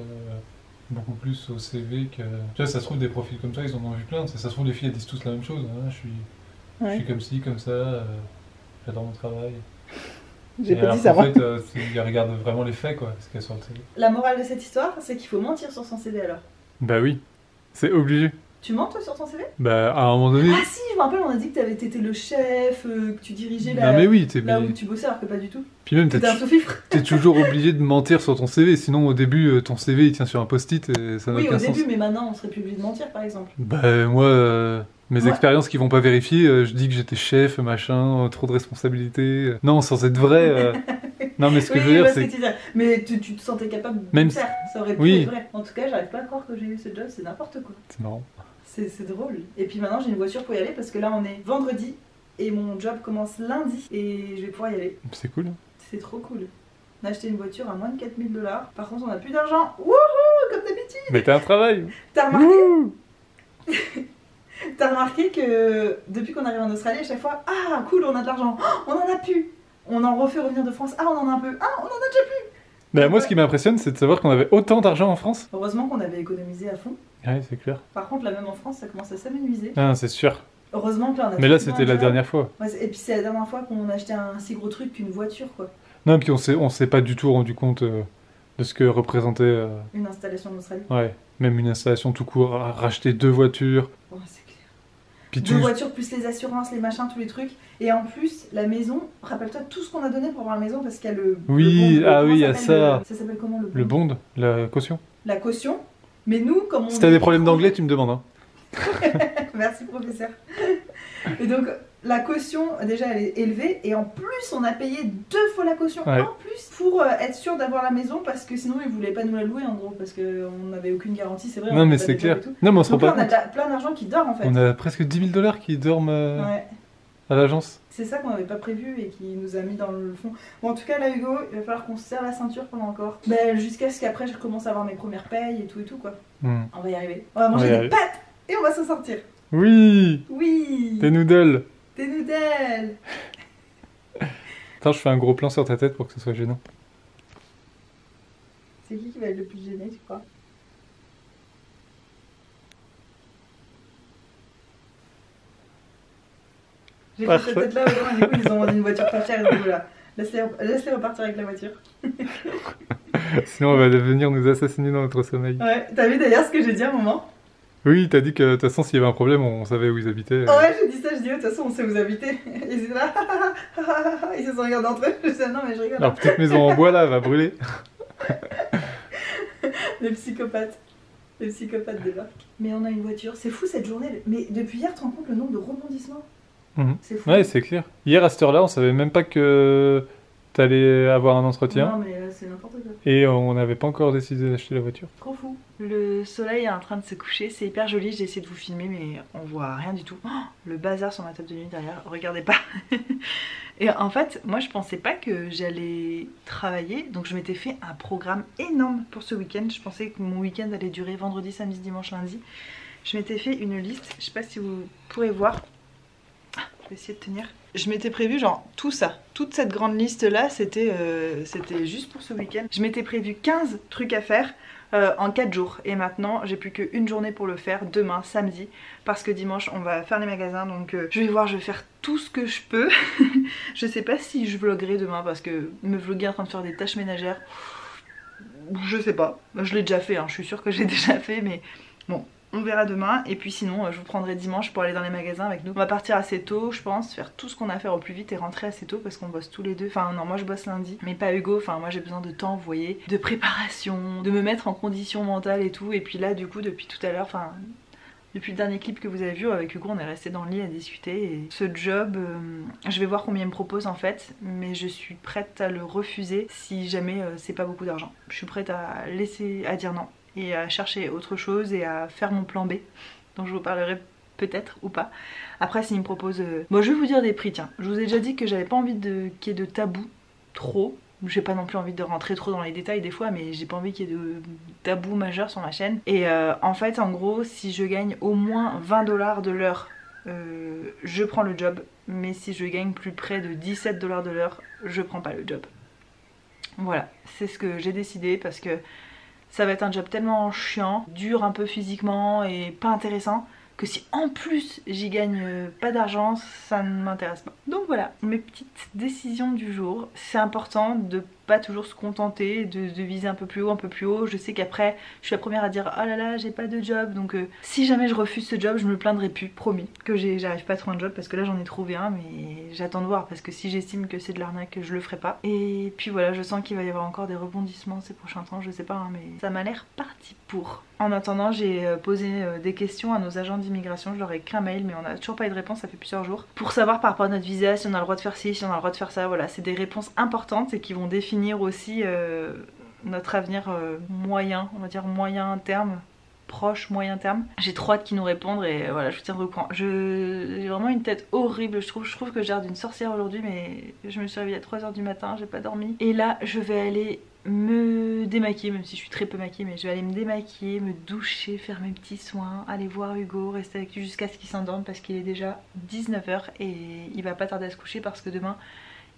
beaucoup plus au CV que... Tu vois, ça se trouve des profils comme ça, ils en ont vu plein, ça se trouve les filles elles disent tous la même chose, hein. Je suis comme ci, comme ça, j'adore mon travail.
J'ai
Et
pas
alors
dit ça,
qu'en
moi.
fait, ils regardent vraiment les faits, quoi, ce qu'il y a sur le CV.
La morale de cette histoire, c'est qu'il faut mentir sur son CV alors.
Bah oui, c'est obligé.
Tu mens toi sur ton CV?
Bah à un moment donné...
Ah si, je me rappelle, on a dit que t'étais le chef, que tu dirigeais
Non mais oui,
là où tu bossais alors que pas du tout.
Puis même
T'étais un sous-fifre.
t'es toujours obligé de mentir sur ton CV, sinon au début ton CV il tient sur un post-it et ça n'a
Oui,
aucun
au
sens.
début, mais maintenant on serait plus obligé de mentir par exemple.
Bah moi, mes
Ouais.
expériences qui vont pas vérifier, je dis que j'étais chef, machin, trop de responsabilités. Non, sans être vrai. Non mais ce que
Oui,
je veux dire
je vois
c'est
ce que tu dis. Mais tu te sentais capable de
Même
le faire, ça aurait pu
oui.
être vrai. En tout cas, j'arrive pas à croire que j'ai eu ce job, c'est n'importe quoi.
c'est marrant.
C'est drôle. Et puis maintenant j'ai une voiture pour y aller parce que là on est vendredi et mon job commence lundi et je vais pouvoir y aller.
C'est cool.
C'est trop cool. On a acheté une voiture à moins de 4000 $. Par contre on a plus d'argent. Wouhou, comme d'habitude.
Mais t'as un travail.
T'as remarqué
Wouh.
T'as remarqué que depuis qu'on arrive en Australie, à chaque fois, ah cool, on a de l'argent, oh, on en a plus. On en refait revenir de France, ah on en a un peu, ah on en a déjà plus.
Bah moi ce qui m'impressionne c'est de savoir qu'on avait autant d'argent en France.
Heureusement qu'on avait économisé à fond.
Ouais c'est clair.
Par contre, là même en France, ça commence à s'amenuiser.
Ah c'est sûr.
Heureusement que là on a
Mais là
trouvé
c'était
un
la
job.
dernière fois.
Ouais, et puis c'est la dernière fois qu'on a acheté un si gros truc qu'une voiture, quoi.
Non puis on s'est pas du tout rendu compte de ce que représentait
Une installation en Australie.
ouais, même une installation tout court, racheter 2 voitures,
Ouais, c'est clair.
puis
2
tout.
voitures plus les assurances, les machins, tous les trucs. Et en plus, la maison, rappelle-toi tout ce qu'on a donné pour avoir la maison parce qu'il y a le.
Oui,
le bond,
ah
comment
oui, il y a
s'appelle
ça.
Ça s'appelle comment le bond?
Le bond, la caution.
La caution. Mais nous, comme on.
Si t'as des problèmes d'anglais, tu me demandes. Hein.
Merci, professeur. Et donc, la caution, déjà, elle est élevée. Et en plus, on a payé 2 fois la caution
Ouais.
en plus pour être sûr d'avoir la maison parce que sinon, ils voulaient pas nous la louer en gros. Parce qu'on n'avait aucune garantie, c'est vrai. on
Non, mais
avait pas
c'est
de job
clair.
et tout.
Non, mais on se rend
Donc là,
pas
on a
compte.
déjà plein d'argent qui dort en fait.
On a presque 10 000 $ qui dorment
Ouais.
à l'agence.
C'est ça qu'on n'avait pas prévu et qui nous a mis dans le fond. Bon, en tout cas, là, Hugo, il va falloir qu'on se serre la ceinture pendant encore. Ben, jusqu'à ce qu'après, je commence à avoir mes premières payes et tout, quoi.
Hmm.
On va y arriver. On va manger
On va y
des
arriver.
pâtes et on va s'en sortir.
Oui,
Oui.
des noodles.
Des noodles.
Attends, je fais un gros plan sur ta tête pour que ce soit gênant.
C'est qui va être le plus gêné, tu crois? J'ai fait
Parfait.
cette tête-là aux gens et du coup, ils ont vendu une voiture pas chère et du coup, là. Laisse-les repartir avec la voiture.
Sinon, on va venir nous assassiner dans notre sommeil.
Ouais, t'as vu d'ailleurs ce que j'ai dit à un moment?
Oui, t'as dit que de toute façon, s'il y avait un problème, on savait où ils habitaient.
Ouais, j'ai dit ça, je dis, de toute façon, on sait où vous habitez. Ils étaient là, ils se sont regardés entre eux. Je disais, non, mais je rigole.
Leur petite maison en bois là, elle va brûler.
Les psychopathes. Les psychopathes débarquent. Mais on a une voiture. C'est fou cette journée. Mais depuis hier, tu te rends compte le nombre de rebondissements? C'est fou.
Ouais, c'est clair. Hier, à cette heure-là, on savait même pas que t'allais avoir un entretien.
Non, mais c'est n'importe quoi.
Et on n'avait pas encore décidé d'acheter la voiture.
Trop fou. Le soleil est en train de se coucher. C'est hyper joli. J'ai essayé de vous filmer, mais on voit rien du tout. Oh, le bazar sur ma table de nuit derrière. Regardez pas. Et en fait, moi, je pensais pas que j'allais travailler. Donc, je m'étais fait un programme énorme pour ce week-end. Je pensais que mon week-end allait durer vendredi, samedi, dimanche, lundi. Je m'étais fait une liste. Je sais pas si vous pourrez voir. Je vais essayer de tenir. Je m'étais prévu genre tout ça, toute cette grande liste là, c'était juste pour ce week-end. Je m'étais prévu 15 trucs à faire en 4 jours. Et maintenant j'ai plus qu'une journée pour le faire, demain, samedi. Parce que dimanche on va faire les magasins, donc je vais voir, je vais faire tout ce que je peux. Je sais pas si je vloguerai demain parce que me vloguer en train de faire des tâches ménagères, je sais pas. Je l'ai déjà fait, hein. Je suis sûre que j'ai déjà fait, mais bon. On verra demain, et puis sinon je vous prendrai dimanche pour aller dans les magasins avec nous. On va partir assez tôt je pense, faire tout ce qu'on a à faire au plus vite et rentrer assez tôt parce qu'on bosse tous les deux. Enfin non, moi je bosse lundi, mais pas Hugo, enfin moi j'ai besoin de temps, vous voyez, de préparation, de me mettre en condition mentale et tout. Et puis là du coup depuis tout à l'heure, enfin depuis le dernier clip que vous avez vu avec Hugo, on est resté dans le lit à discuter. Et ce job, je vais voir combien il me propose en fait, mais je suis prête à le refuser si jamais c'est pas beaucoup d'argent. Je suis prête à laisser, à dire non et à chercher autre chose et à faire mon plan B, dont je vous parlerai peut-être ou pas. Après s'il me propose... Bon, je vais vous dire des prix, tiens. Je vous ai déjà dit que j'avais pas envie qu'il y ait de tabou trop. J'ai pas non plus envie de rentrer trop dans les détails des fois, mais j'ai pas envie qu'il y ait de tabou majeur sur ma chaîne. Et en fait, en gros, si je gagne au moins 20 $ de l'heure, je prends le job. Mais si je gagne plus près de 17 $ de l'heure, je prends pas le job. Voilà, c'est ce que j'ai décidé parce que ça va être un job tellement chiant, dur un peu physiquement et pas intéressant, que si en plus j'y gagne pas d'argent, ça ne m'intéresse pas. Donc voilà, mes petites décisions du jour. C'est important de pas toujours se contenter, de viser un peu plus haut, un peu plus haut. Je sais qu'après, je suis la première à dire oh là là, j'ai pas de job. Donc si jamais je refuse ce job, je me plaindrai plus, promis, que j'arrive pas à trouver un job parce que là j'en ai trouvé un, mais j'attends de voir parce que si j'estime que c'est de l'arnaque, je le ferai pas. Et puis voilà, je sens qu'il va y avoir encore des rebondissements ces prochains temps, je sais pas, hein, mais ça m'a l'air parti pour. En attendant, j'ai posé des questions à nos agents d'immigration, je leur ai écrit un mail, mais on a toujours pas eu de réponse, ça fait plusieurs jours, pour savoir par rapport à notre visa, si on a le droit de faire ci, si on a le droit de faire ça. Voilà, c'est des réponses importantes et qui vont définir aussi notre avenir moyen, on va dire moyen terme, proche, moyen terme. J'ai trop hâte qu'ils nous répondent et voilà, je vous tiendrai au courant. J'ai vraiment une tête horrible, je trouve que j'ai l'air d'une sorcière aujourd'hui, mais je me suis réveillée à 3 h du matin, j'ai pas dormi. Et là, je vais aller me démaquiller, même si je suis très peu maquillée, mais je vais aller me démaquiller, me doucher, faire mes petits soins, aller voir Hugo, rester avec lui jusqu'à ce qu'il s'endorme parce qu'il est déjà 19 h et il va pas tarder à se coucher parce que demain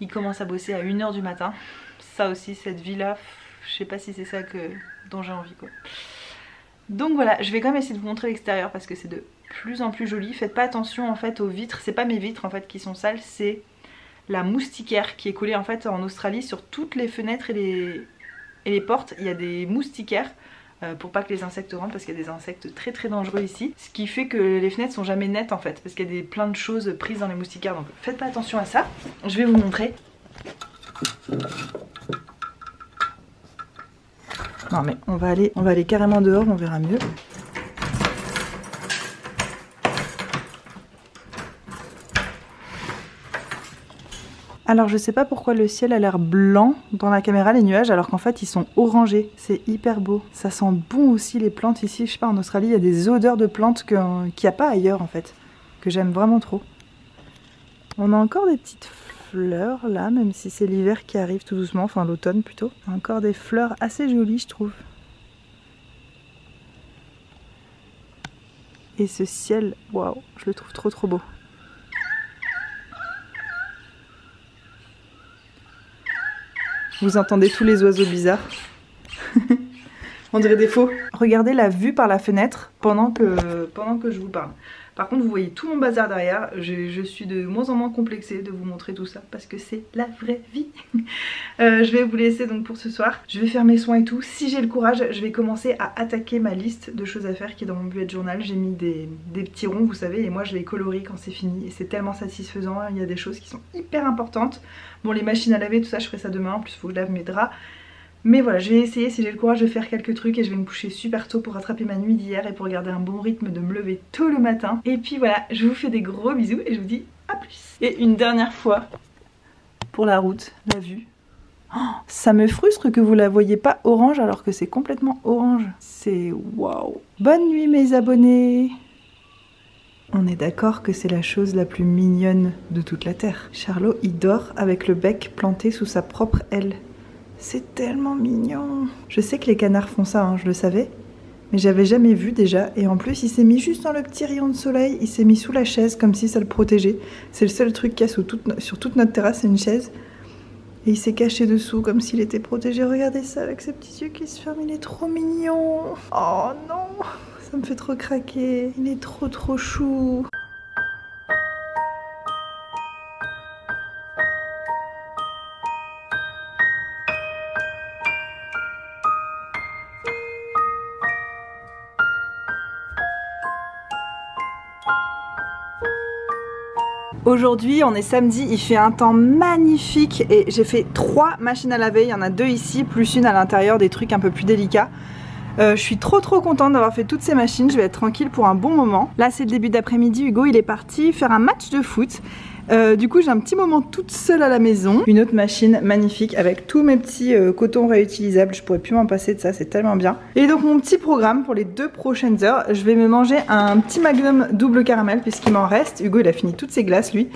il commence à bosser à 1 h du matin. Ça aussi, cette vie là, je sais pas si c'est ça dont j'ai envie quoi. Donc voilà, je vais quand même essayer de vous montrer l'extérieur parce que c'est de plus en plus joli. Faites pas attention en fait aux vitres, c'est pas mes vitres en fait qui sont sales, c'est la moustiquaire qui est collée en fait en Australie sur toutes les fenêtres et les portes. Il y a des moustiquaires pour pas que les insectes rentrent parce qu'il y a des insectes très très dangereux ici. Ce qui fait que les fenêtres sont jamais nettes en fait parce qu'il y a plein de choses prises dans les moustiquaires. Donc faites pas attention à ça. Je vais vous montrer. Non mais on va aller carrément dehors, on verra mieux. Alors je sais pas pourquoi le ciel a l'air blanc dans la caméra, les nuages, alors qu'en fait ils sont orangés. C'est hyper beau. Ça sent bon aussi les plantes ici. Je sais pas, en Australie il y a des odeurs de plantes qu'il n'y a pas ailleurs en fait. Que j'aime vraiment trop. On a encore des petites fleurs là, même si c'est l'hiver qui arrive tout doucement, enfin l'automne plutôt. Encore des fleurs assez jolies je trouve. Et ce ciel, waouh, je le trouve trop trop beau. Vous entendez tous les oiseaux bizarres. On dirait des faux. Regardez la vue par la fenêtre pendant que je vous parle. Par contre vous voyez tout mon bazar derrière, je suis de moins en moins complexée de vous montrer tout ça parce que c'est la vraie vie. Je vais vous laisser donc pour ce soir, je vais faire mes soins et tout. Si j'ai le courage, je vais commencer à attaquer ma liste de choses à faire qui est dans mon bullet journal. J'ai mis des petits ronds vous savez et moi je les colorie quand c'est fini et c'est tellement satisfaisant. Il y a des choses qui sont hyper importantes. Bon les machines à laver tout ça je ferai ça demain, en plus il faut que je lave mes draps. Mais voilà, je vais essayer, si j'ai le courage de faire quelques trucs et je vais me coucher super tôt pour rattraper ma nuit d'hier et pour garder un bon rythme de me lever tôt le matin. Et puis voilà, je vous fais des gros bisous et je vous dis à plus. Et une dernière fois, pour la route, la vue. Oh, ça me frustre que vous la voyez pas orange alors que c'est complètement orange. C'est waouh. Bonne nuit mes abonnés. On est d'accord que c'est la chose la plus mignonne de toute la Terre. Charlot, il dort avec le bec planté sous sa propre aile. C'est tellement mignon. Je sais que les canards font ça, hein, je le savais. Mais j'avais jamais vu déjà. Et en plus, il s'est mis juste dans le petit rayon de soleil. Il s'est mis sous la chaise comme si ça le protégeait. C'est le seul truc qu'il y a sur toute notre terrasse, c'est une chaise. Et il s'est caché dessous comme s'il était protégé. Regardez ça avec ses petits yeux qui se ferment. Il est trop mignon. Oh non, ça me fait trop craquer. Il est trop chou. Aujourd'hui on est samedi, il fait un temps magnifique et j'ai fait 3 machines à laver, il y en a 2 ici plus une à l'intérieur, des trucs un peu plus délicats. Je suis trop contente d'avoir fait toutes ces machines, je vais être tranquille pour un bon moment. Là c'est le début d'après-midi, Hugo il est parti faire un match de foot. Du coup j'ai un petit moment toute seule à la maison. Une autre machine magnifique avec tous mes petits cotons réutilisables, je pourrais plus m'en passer de ça, c'est tellement bien. Et donc mon petit programme pour les 2 prochaines heures, je vais me manger un petit Magnum double caramel puisqu'il m'en reste. Hugo il a fini toutes ses glaces lui.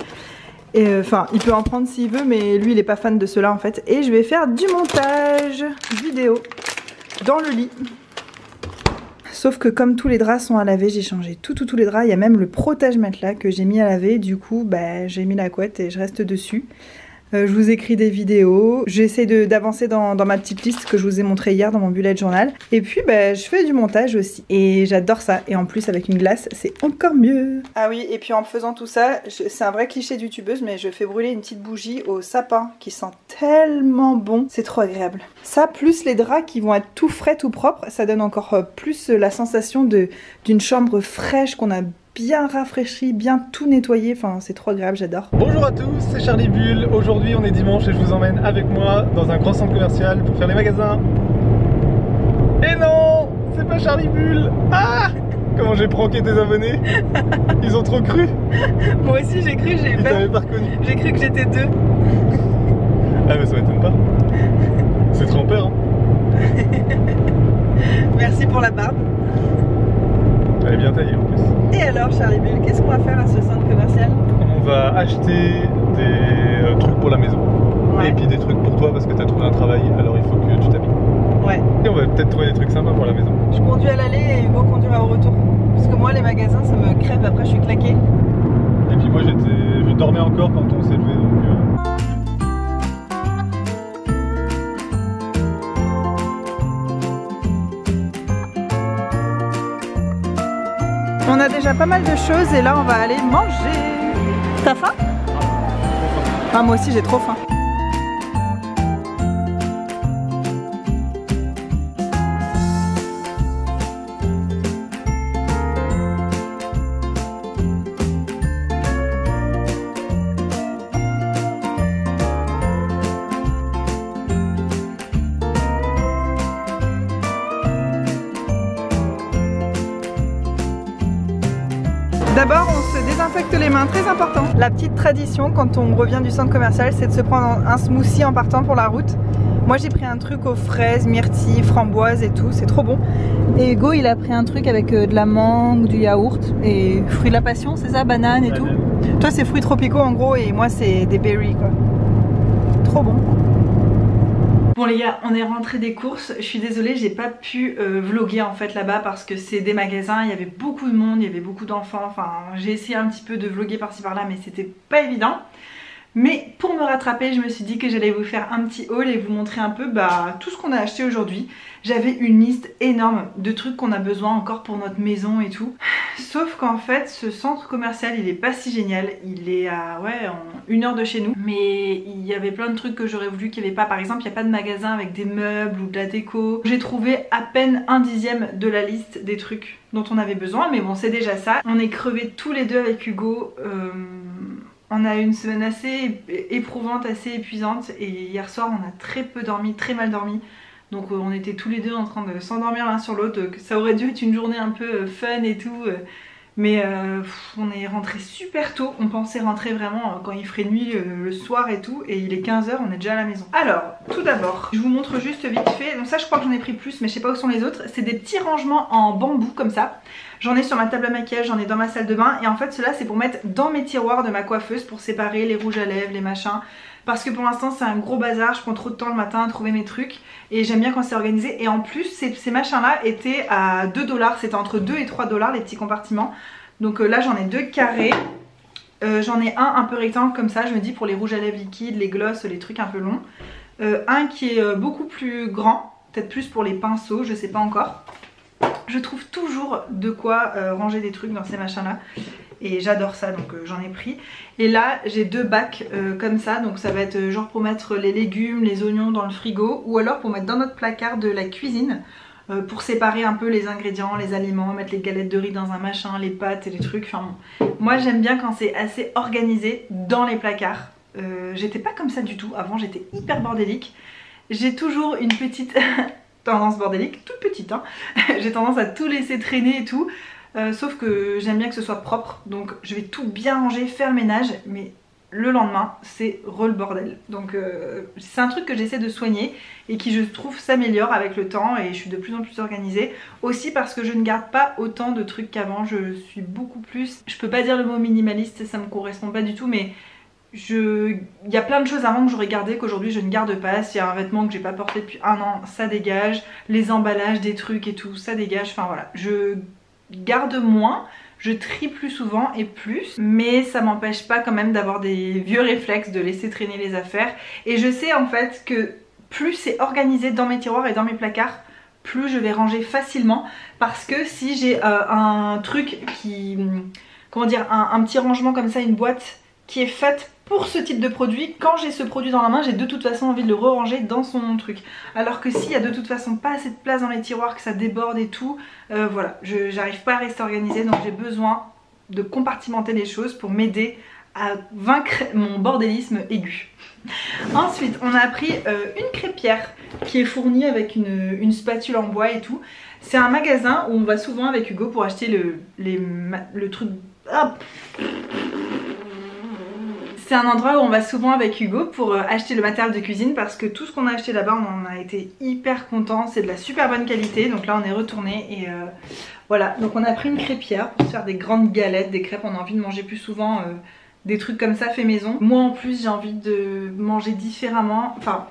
Enfin il peut en prendre s'il veut mais lui il est pas fan de cela en fait. Et je vais faire du montage vidéo dans le lit. Sauf que comme tous les draps sont à laver, j'ai changé tous les draps. Il y a même le protège-matelas que j'ai mis à laver. Du coup, bah, j'ai mis la couette et je reste dessus. Je vous écris des vidéos. J'essaie d'avancer dans ma petite liste que je vous ai montré hier dans mon bullet journal. Et puis, bah, je fais du montage aussi. Et j'adore ça. Et en plus, avec une glace, c'est encore mieux. Ah oui, et puis en faisant tout ça, c'est un vrai cliché de youtubeuse, mais je fais brûler une petite bougie au sapin qui sent tellement bon. C'est trop agréable. Ça, plus les draps qui vont être tout frais, tout propres, ça donne encore plus la sensation d'une chambre fraîche qu'on a bien rafraîchi, bien tout nettoyé, enfin c'est trop agréable, j'adore.
Bonjour à tous, c'est Charlie Bull. Aujourd'hui on est dimanche et je vous emmène avec moi dans un grand centre commercial pour faire les magasins. Et non, c'est pas Charlie Bull. Ah, comment j'ai pranké des abonnés. Ils ont trop cru.
Moi aussi j'ai cru,
Ils t'avaient pas reconnu.
J'ai cru que j'étais 2.
Ah mais ça m'étonne pas. C'est trempeur hein.
Merci pour la barbe.
Elle est bien taillée en plus.
Et alors Charlie Bull, qu'est-ce qu'on va faire à ce centre commercial?
On va acheter des trucs pour la maison. Ouais. Et puis des trucs pour toi parce que t'as trouvé un travail, alors il faut que tu t'habilles. Ouais. Et on va peut-être trouver des trucs sympas pour la maison.
Je conduis à l'aller et Hugo conduira au retour. Parce que moi les magasins ça me crève, après je suis claquée.
Et puis moi je dormais encore quand on s'est levé donc...
On a déjà pas mal de choses et là on va aller manger. T'as faim? Ah moi aussi j'ai trop faim. D'abord on se désinfecte les mains, très important. La petite tradition quand on revient du centre commercial c'est de se prendre un smoothie en partant pour la route. Moi j'ai pris un truc aux fraises, myrtilles, framboises et tout, c'est trop bon. Et Hugo il a pris un truc avec de la mangue, du yaourt et fruits de la passion, c'est ça, banane et tout. Toi c'est fruits tropicaux en gros et moi c'est des berries quoi. Trop bon. Bon les gars, on est rentré des courses, je suis désolée, j'ai pas pu vlogger en fait là-bas parce que c'est des magasins, il y avait beaucoup de monde, il y avait beaucoup d'enfants, enfin j'ai essayé un petit peu de vlogger par-ci par-là mais c'était pas évident. Mais pour me rattraper, je me suis dit que j'allais vous faire un petit haul et vous montrer un peu tout ce qu'on a acheté aujourd'hui. J'avais une liste énorme de trucs qu'on a besoin encore pour notre maison et tout. Sauf qu'en fait, ce centre commercial, il est pas si génial. Il est à en 1 heure de chez nous. Mais il y avait plein de trucs que j'aurais voulu qu'il n'y avait pas. Par exemple, il n'y a pas de magasin avec des meubles ou de la déco. J'ai trouvé à peine 1/10 de la liste des trucs dont on avait besoin. Mais bon, c'est déjà ça. On est crevés tous les deux avec Hugo. On a eu une semaine assez éprouvante, assez épuisante. Et hier soir, on a très peu dormi, très mal dormi. Donc on était tous les deux en train de s'endormir l'un sur l'autre. Ça aurait dû être une journée un peu fun et tout. Mais on est rentré super tôt. On pensait rentrer vraiment quand il ferait nuit le soir et tout. Et il est 15 h, on est déjà à la maison. Alors, tout d'abord, je vous montre juste vite fait. Donc ça, je crois que j'en ai pris plus, mais je sais pas où sont les autres. C'est des petits rangements en bambou comme ça. J'en ai sur ma table à maquillage, j'en ai dans ma salle de bain. Et en fait, cela c'est pour mettre dans mes tiroirs de ma coiffeuse pour séparer les rouges à lèvres, les machins. Parce que pour l'instant c'est un gros bazar, je prends trop de temps le matin à trouver mes trucs. Et j'aime bien quand c'est organisé. Et en plus ces machins là étaient à 2 $, c'était entre 2 et 3 $ les petits compartiments. Donc là j'en ai 2 carrés. J'en ai un peu rectangle comme ça, je me dis pour les rouges à lèvres liquides, les glosses, les trucs un peu longs. Un qui est beaucoup plus grand, peut-être plus pour les pinceaux, je sais pas encore. Je trouve toujours de quoi ranger des trucs dans ces machins là. Et j'adore ça, donc j'en ai pris. Et là j'ai 2 bacs comme ça, donc ça va être genre pour mettre les légumes, les oignons dans le frigo, ou alors pour mettre dans notre placard de la cuisine, pour séparer un peu les ingrédients, les aliments, mettre les galettes de riz dans un machin, les pâtes et les trucs. Enfin bon. Moi j'aime bien quand c'est assez organisé dans les placards. J'étais pas comme ça du tout, avant j'étais hyper bordélique. J'ai toujours une petite tendance bordélique, toute petite hein. J'ai tendance à tout laisser traîner et tout. Sauf que j'aime bien que ce soit propre, donc je vais tout bien ranger, faire le ménage, mais le lendemain c'est le bordel. Donc c'est un truc que j'essaie de soigner et qui je trouve s'améliore avec le temps et je suis de plus en plus organisée. Aussi parce que je ne garde pas autant de trucs qu'avant, je suis beaucoup plus, je peux pas dire le mot minimaliste, ça me correspond pas du tout, mais il y a plein de choses avant que j'aurais gardé qu'aujourd'hui je ne garde pas. S'il y a un vêtement que j'ai pas porté depuis 1 an, ça dégage. Les emballages des trucs et tout, ça dégage. Enfin voilà, je garde moins, je trie plus souvent et plus, mais ça m'empêche pas quand même d'avoir des vieux réflexes de laisser traîner les affaires. Et je sais en fait que plus c'est organisé dans mes tiroirs et dans mes placards, plus je vais ranger facilement, parce que si j'ai un truc qui, comment dire, un petit rangement comme ça, une boîte qui est faite pour ce type de produit, quand j'ai ce produit dans la main, j'ai de toute façon envie de le re-ranger dans son truc. Alors que s'il y a de toute façon pas assez de place dans les tiroirs, que ça déborde et tout, voilà, j'arrive pas à rester organisée, donc j'ai besoin de compartimenter les choses pour m'aider à vaincre mon bordélisme aigu. Ensuite, on a pris une crêpière qui est fournie avec une spatule en bois et tout. C'est un magasin où on va souvent avec Hugo pour acheter le truc... Hop. C'est un endroit où on va souvent avec Hugo pour acheter le matériel de cuisine, parce que tout ce qu'on a acheté là-bas, on en a été hyper contents. C'est de la super bonne qualité, donc là on est retourné et voilà. Donc on a pris une crêpière pour se faire des grandes galettes, des crêpes. On a envie de manger plus souvent des trucs comme ça fait maison. Moi en plus j'ai envie de manger différemment, enfin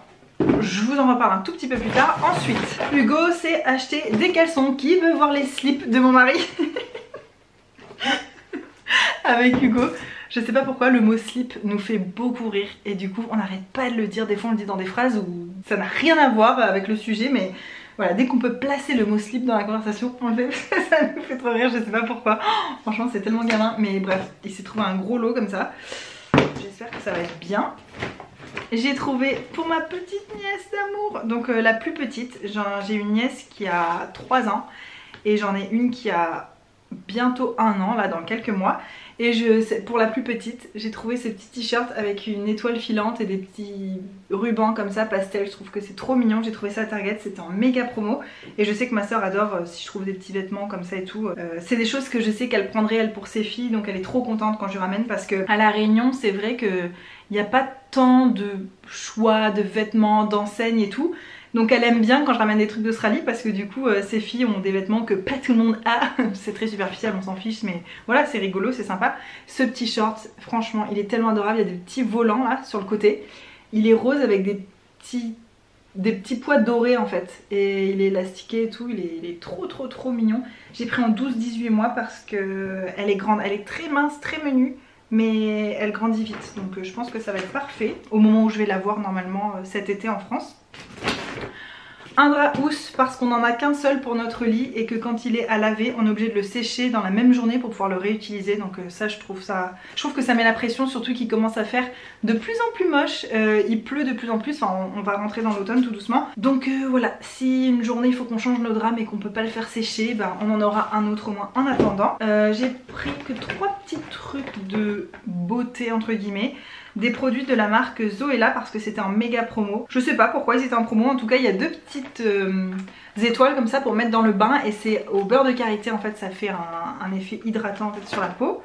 je vous en reparle un tout petit peu plus tard. Ensuite Hugo s'est acheté des caleçons. Qui veut voir les slips de mon mari? Avec Hugo, je sais pas pourquoi le mot slip nous fait beaucoup rire et du coup on n'arrête pas de le dire. Des fois on le dit dans des phrases où ça n'a rien à voir avec le sujet, mais voilà, dès qu'on peut placer le mot slip dans la conversation, on le fait. Ça nous fait trop rire, je sais pas pourquoi. Oh, franchement c'est tellement gamin, mais bref, il s'est trouvé un gros lot comme ça. J'espère que ça va être bien. J'ai trouvé pour ma petite nièce d'amour, donc la plus petite, j'ai une nièce qui a 3 ans et j'en ai une qui a bientôt 1 an là dans quelques mois. Et pour la plus petite, j'ai trouvé ce petit t-shirt avec une étoile filante et des petits rubans comme ça pastel. Je trouve que c'est trop mignon, j'ai trouvé ça à Target, c'était en méga promo. Et je sais que ma soeur adore si je trouve des petits vêtements comme ça et tout. C'est des choses que je sais qu'elle prendrait elle pour ses filles, donc elle est trop contente quand je lui ramène, parce que à La Réunion c'est vrai qu'il n'y a pas tant de choix de vêtements, d'enseignes et tout. Donc elle aime bien quand je ramène des trucs d'Australie, parce que du coup ses filles ont des vêtements que pas tout le monde a. C'est très superficiel, on s'en fiche, mais voilà, c'est rigolo, c'est sympa. Ce petit short, franchement il est tellement adorable. Il y a des petits volants là sur le côté. Il est rose avec des petits pois dorés en fait, et il est élastiqué et tout. Il est trop mignon. J'ai pris en 12-18 mois parce que elle est grande, elle est très mince, très menue, mais elle grandit vite, donc je pense que ça va être parfait au moment où je vais la voir normalement cet été en France. Un drap housse parce qu'on n'en a qu'un seul pour notre lit et que quand il est à laver on est obligé de le sécher dans la même journée pour pouvoir le réutiliser, donc ça je trouve que ça met la pression, surtout qu'il commence à faire de plus en plus moche, il pleut de plus en plus, enfin on va rentrer dans l'automne tout doucement, donc voilà, si une journée il faut qu'on change nos draps mais qu'on peut pas le faire sécher, ben, on en aura un autre au moins en attendant. J'ai pris que 3 petits trucs de beauté entre guillemets, des produits de la marque Zoella parce que c'était en méga promo. Je sais pas pourquoi ils étaient en promo, en tout cas il y a 2 petites étoiles comme ça pour mettre dans le bain et c'est au beurre de karité, en fait ça fait un effet hydratant en fait, sur la peau.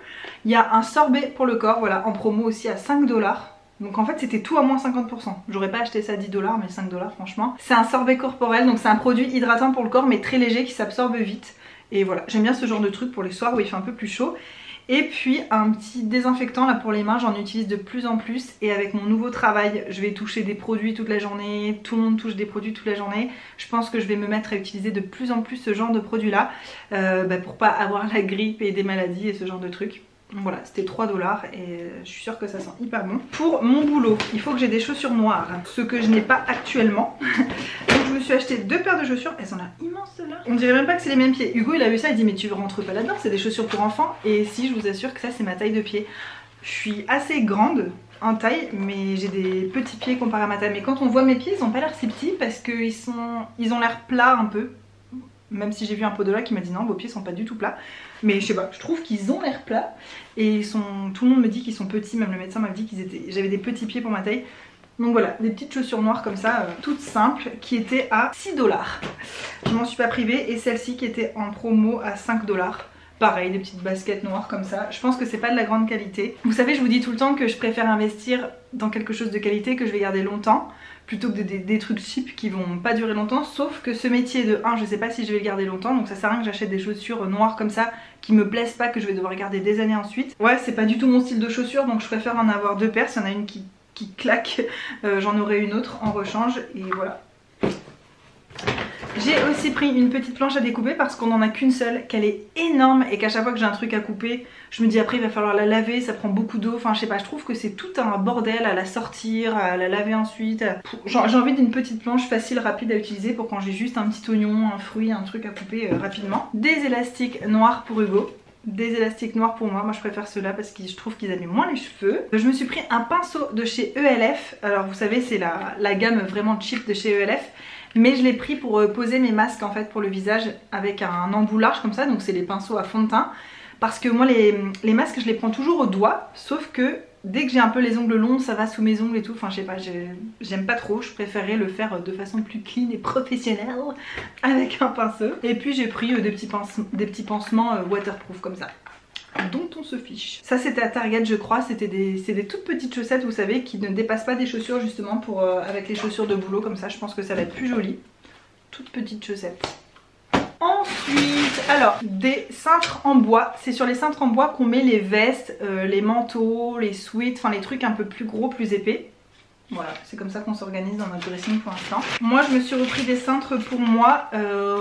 Il y a un sorbet pour le corps, voilà, en promo aussi à 5 $. Donc en fait c'était tout à moins 50%. J'aurais pas acheté ça à 10 $, mais 5 $ franchement. C'est un sorbet corporel, donc c'est un produit hydratant pour le corps mais très léger qui s'absorbe vite. Et voilà, j'aime bien ce genre de truc pour les soirs où il fait un peu plus chaud. Et puis un petit désinfectant là pour les mains, j'en utilise de plus en plus et avec mon nouveau travail je vais toucher des produits toute la journée, tout le monde touche des produits toute la journée. Je pense que je vais me mettre à utiliser de plus en plus ce genre de produit là pour pas avoir la grippe et des maladies et ce genre de trucs. Voilà, c'était 3 $ et je suis sûre que ça sent hyper bon. Pour mon boulot, il faut que j'ai des chaussures noires, ce que je n'ai pas actuellement. Donc je me suis acheté 2 paires de chaussures, elles sont là immenses là. On dirait même pas que c'est les mêmes pieds. Hugo il a vu ça, il dit mais tu rentres pas là-dedans, c'est des chaussures pour enfants. Et si, je vous assure que ça c'est ma taille de pied. Je suis assez grande en taille mais j'ai des petits pieds comparé à ma taille. Mais quand on voit mes pieds ils ont pas l'air si petits parce qu'ils ont l'air plats un peu. Même si j'ai vu un podologue qui m'a dit non, vos pieds sont pas du tout plats. Mais je sais pas, je trouve qu'ils ont l'air plats. Et tout le monde me dit qu'ils sont petits, même le médecin m'a dit j'avais des petits pieds pour ma taille. Donc voilà, des petites chaussures noires comme ça, toutes simples, qui étaient à 6 $. Je m'en suis pas privée. Et celle-ci qui était en promo à 5 $. Pareil, des petites baskets noires comme ça. Je pense que c'est pas de la grande qualité. Vous savez, je vous dis tout le temps que je préfère investir dans quelque chose de qualité que je vais garder longtemps, plutôt que des trucs cheap qui vont pas durer longtemps. Sauf que ce métier de 1, je sais pas si je vais le garder longtemps, donc ça sert à rien que j'achète des chaussures noires comme ça qui me plaisent pas, que je vais devoir garder des années ensuite. Ouais, c'est pas du tout mon style de chaussures, donc je préfère en avoir 2 paires. S'il y en a une qui claque, j'en aurai une autre en rechange et voilà. J'ai aussi pris une petite planche à découper parce qu'on en a qu'une seule, qu'elle est énorme et qu'à chaque fois que j'ai un truc à couper, je me dis après il va falloir la laver, ça prend beaucoup d'eau, enfin je sais pas, je trouve que c'est tout un bordel à la sortir, à la laver ensuite. J'ai envie d'une petite planche facile, rapide à utiliser pour quand j'ai juste un petit oignon, un fruit, un truc à couper rapidement. Des élastiques noirs pour Hugo. Des élastiques noirs pour moi je préfère ceux-là parce que je trouve qu'ils abîment moins les cheveux. Je me suis pris un pinceau de chez ELF, alors vous savez c'est la gamme vraiment cheap de chez ELF. Mais je l'ai pris pour poser mes masques en fait pour le visage avec un embout large comme ça, donc c'est les pinceaux à fond de teint. Parce que moi les masques je les prends toujours au doigt, sauf que dès que j'ai un peu les ongles longs ça va sous mes ongles et tout, enfin je sais pas, j'aime pas trop, je préférais le faire de façon plus clean et professionnelle avec un pinceau. Et puis j'ai pris des petits pansements waterproof comme ça, dont on se fiche. Ça c'était à Target je crois, c'est des toutes petites chaussettes vous savez qui ne dépassent pas des chaussures justement pour avec les chaussures de boulot comme ça, je pense que ça va être plus joli. Toutes petites chaussettes. Ensuite, alors des cintres en bois, c'est sur les cintres en bois qu'on met les vestes, les manteaux, les sweats, enfin les trucs un peu plus gros, plus épais. Voilà, c'est comme ça qu'on s'organise dans notre dressing pour l'instant. Moi je me suis repris des cintres pour moi,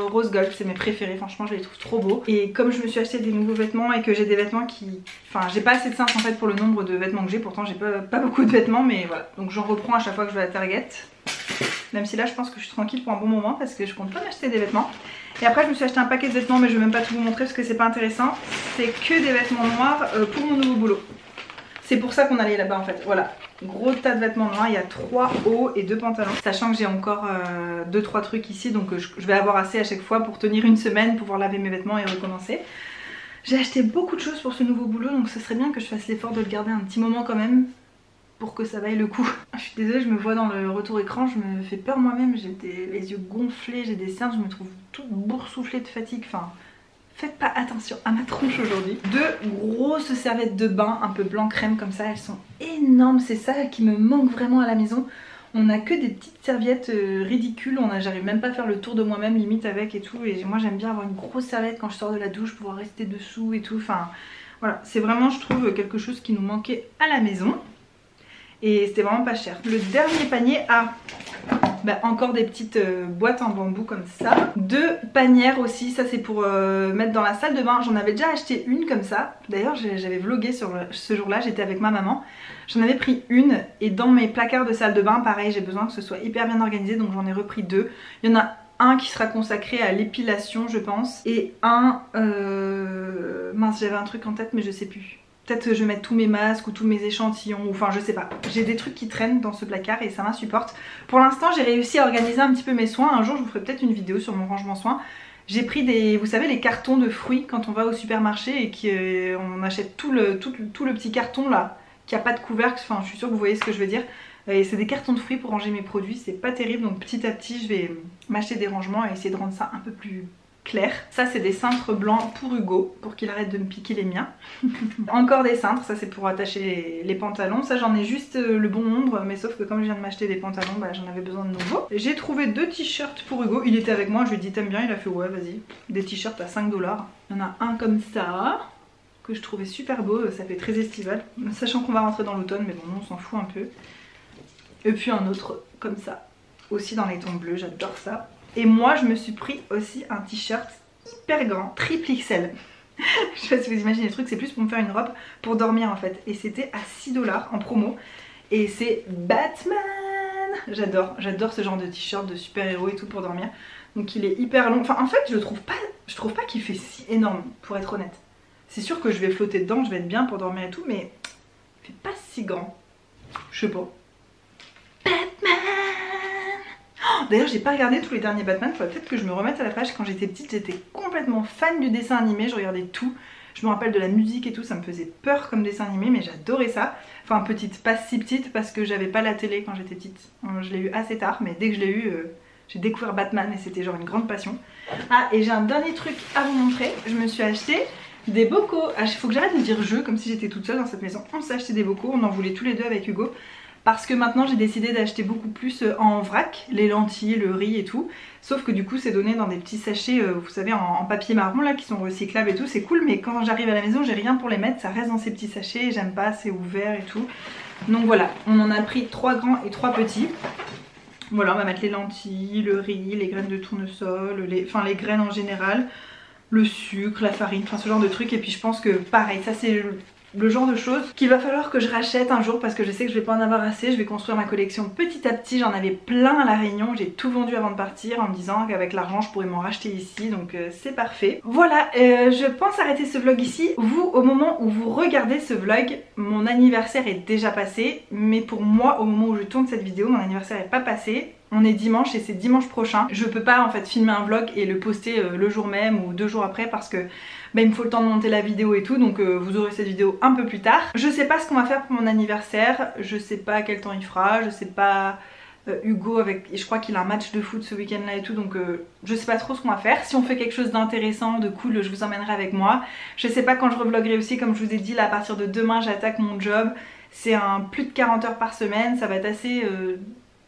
rose gold, c'est mes préférés, franchement je les trouve trop beaux. Et comme je me suis acheté des nouveaux vêtements et que j'ai des vêtements qui... Enfin j'ai pas assez de cintres en fait pour le nombre de vêtements que j'ai, pourtant j'ai pas beaucoup de vêtements mais voilà. Donc j'en reprends à chaque fois que je vais à Target. Même si là je pense que je suis tranquille pour un bon moment parce que je compte pas m'acheter des vêtements. Et après je me suis acheté un paquet de vêtements mais je vais même pas tout vous montrer parce que c'est pas intéressant. C'est que des vêtements noirs pour mon nouveau boulot. C'est pour ça qu'on allait là-bas en fait, voilà. Gros tas de vêtements noirs, il y a 3 hauts et 2 pantalons. Sachant que j'ai encore 2-3 trucs ici, donc je vais avoir assez à chaque fois pour tenir une semaine, pouvoir laver mes vêtements et recommencer. J'ai acheté beaucoup de choses pour ce nouveau boulot, donc ce serait bien que je fasse l'effort de le garder un petit moment quand même, pour que ça vaille le coup. Je suis désolée, je me vois dans le retour écran, je me fais peur moi-même, j'ai les yeux gonflés, j'ai des cernes, je me trouve toute boursouflée de fatigue, enfin... Faites pas attention à ma tronche aujourd'hui. 2 grosses serviettes de bain un peu blanc crème comme ça, elles sont énormes, c'est ça qui me manque vraiment à la maison. On a que des petites serviettes ridicules, j'arrive même pas à faire le tour de moi-même limite avec et tout. Et moi j'aime bien avoir une grosse serviette quand je sors de la douche, pouvoir rester dessous et tout. Enfin voilà, c'est vraiment je trouve quelque chose qui nous manquait à la maison. et c'était vraiment pas cher. Le dernier panier a encore des petites boîtes en bambou comme ça. 2 panières aussi, ça c'est pour mettre dans la salle de bain. J'en avais déjà acheté une comme ça. D'ailleurs j'avais vlogué sur ce jour là, j'étais avec ma maman. J'en avais pris une et dans mes placards de salle de bain pareil j'ai besoin que ce soit hyper bien organisé, donc j'en ai repris 2. Il y en a un qui sera consacré à l'épilation je pense, et un... mince, j'avais un truc en tête mais je sais plus. Peut-être que je vais mettre tous mes masques ou tous mes échantillons, enfin je sais pas. J'ai des trucs qui traînent dans ce placard et ça m'insupporte. Pour l'instant j'ai réussi à organiser un petit peu mes soins. Un jour je vous ferai peut-être une vidéo sur mon rangement soins. J'ai pris des, vous savez les cartons de fruits quand on va au supermarché et qu'on achète tout le petit carton là, qui a pas de couvercle, enfin je suis sûre que vous voyez ce que je veux dire. Et c'est des cartons de fruits pour ranger mes produits, c'est pas terrible, donc petit à petit je vais m'acheter des rangements et essayer de rendre ça un peu plus clair. Ça c'est des cintres blancs pour Hugo, pour qu'il arrête de me piquer les miens. Encore des cintres, ça c'est pour attacher les pantalons. Ça j'en ai juste le bon nombre, mais sauf que comme je viens de m'acheter des pantalons, j'en avais besoin de nouveaux. J'ai trouvé 2 t-shirts pour Hugo, il était avec moi, je lui ai dit t'aimes bien, il a fait ouais vas-y. Des t-shirts à 5 $. Il y en a un comme ça, que je trouvais super beau, ça fait très estival. Sachant qu'on va rentrer dans l'automne, mais bon on s'en fout un peu. Et puis un autre comme ça, aussi dans les tons bleus, j'adore ça. Et moi je me suis pris aussi un t-shirt hyper grand, triple XL. Je sais pas si vous imaginez le truc, c'est plus pour me faire une robe pour dormir en fait. Et c'était à 6 $ en promo. Et c'est Batman. J'adore ce genre de t-shirt de super-héros et tout pour dormir. Donc il est hyper long. Enfin en fait je trouve pas qu'il fait si énorme pour être honnête. C'est sûr que je vais flotter dedans, je vais être bien pour dormir et tout, mais il fait pas si grand. Je sais pas. D'ailleurs j'ai pas regardé tous les derniers Batman, il faudrait peut-être que je me remette à la page. Quand j'étais petite j'étais complètement fan du dessin animé, je regardais tout. Je me rappelle de la musique et tout, ça me faisait peur comme dessin animé mais j'adorais ça. Enfin petite, pas si petite parce que j'avais pas la télé quand j'étais petite. Je l'ai eu assez tard mais dès que je l'ai eu, j'ai découvert Batman et c'était genre une grande passion. Ah et j'ai un dernier truc à vous montrer, je me suis acheté des bocaux. Ah, faut que j'arrête de dire je comme si j'étais toute seule dans cette maison. On s'est acheté des bocaux, on en voulait tous les deux avec Hugo. Parce que maintenant j'ai décidé d'acheter beaucoup plus en vrac, les lentilles, le riz et tout. Sauf que du coup c'est donné dans des petits sachets, vous savez en papier marron là, qui sont recyclables et tout, c'est cool. Mais quand j'arrive à la maison j'ai rien pour les mettre, ça reste dans ces petits sachets, j'aime pas, c'est ouvert et tout. Donc voilà, on en a pris 3 grands et 3 petits. Voilà, on va mettre les lentilles, le riz, les graines de tournesol, les graines en général, le sucre, la farine, enfin ce genre de trucs. Et puis je pense que pareil, ça c'est le genre de choses qu'il va falloir que je rachète un jour parce que je sais que je vais pas en avoir assez. Je vais construire ma collection petit à petit, j'en avais plein à la Réunion, j'ai tout vendu avant de partir en me disant qu'avec l'argent je pourrais m'en racheter ici, donc c'est parfait. Voilà, je pense arrêter ce vlog ici. Vous, au moment où vous regardez ce vlog, mon anniversaire est déjà passé, mais pour moi au moment où je tourne cette vidéo, mon anniversaire n'est pas passé. On est dimanche et c'est dimanche prochain. Je peux pas en fait filmer un vlog et le poster le jour même ou 2 jours après parce que il me faut le temps de monter la vidéo et tout, donc vous aurez cette vidéo un peu plus tard. Je sais pas ce qu'on va faire pour mon anniversaire, je sais pas quel temps il fera, je sais pas Hugo je crois qu'il a un match de foot ce week-end là et tout, donc je sais pas trop ce qu'on va faire. Si on fait quelque chose d'intéressant, de cool, je vous emmènerai avec moi. Je sais pas quand je revloggerai aussi, comme je vous ai dit là à partir de demain j'attaque mon job. C'est un plus de 40 heures par semaine, ça va être assez...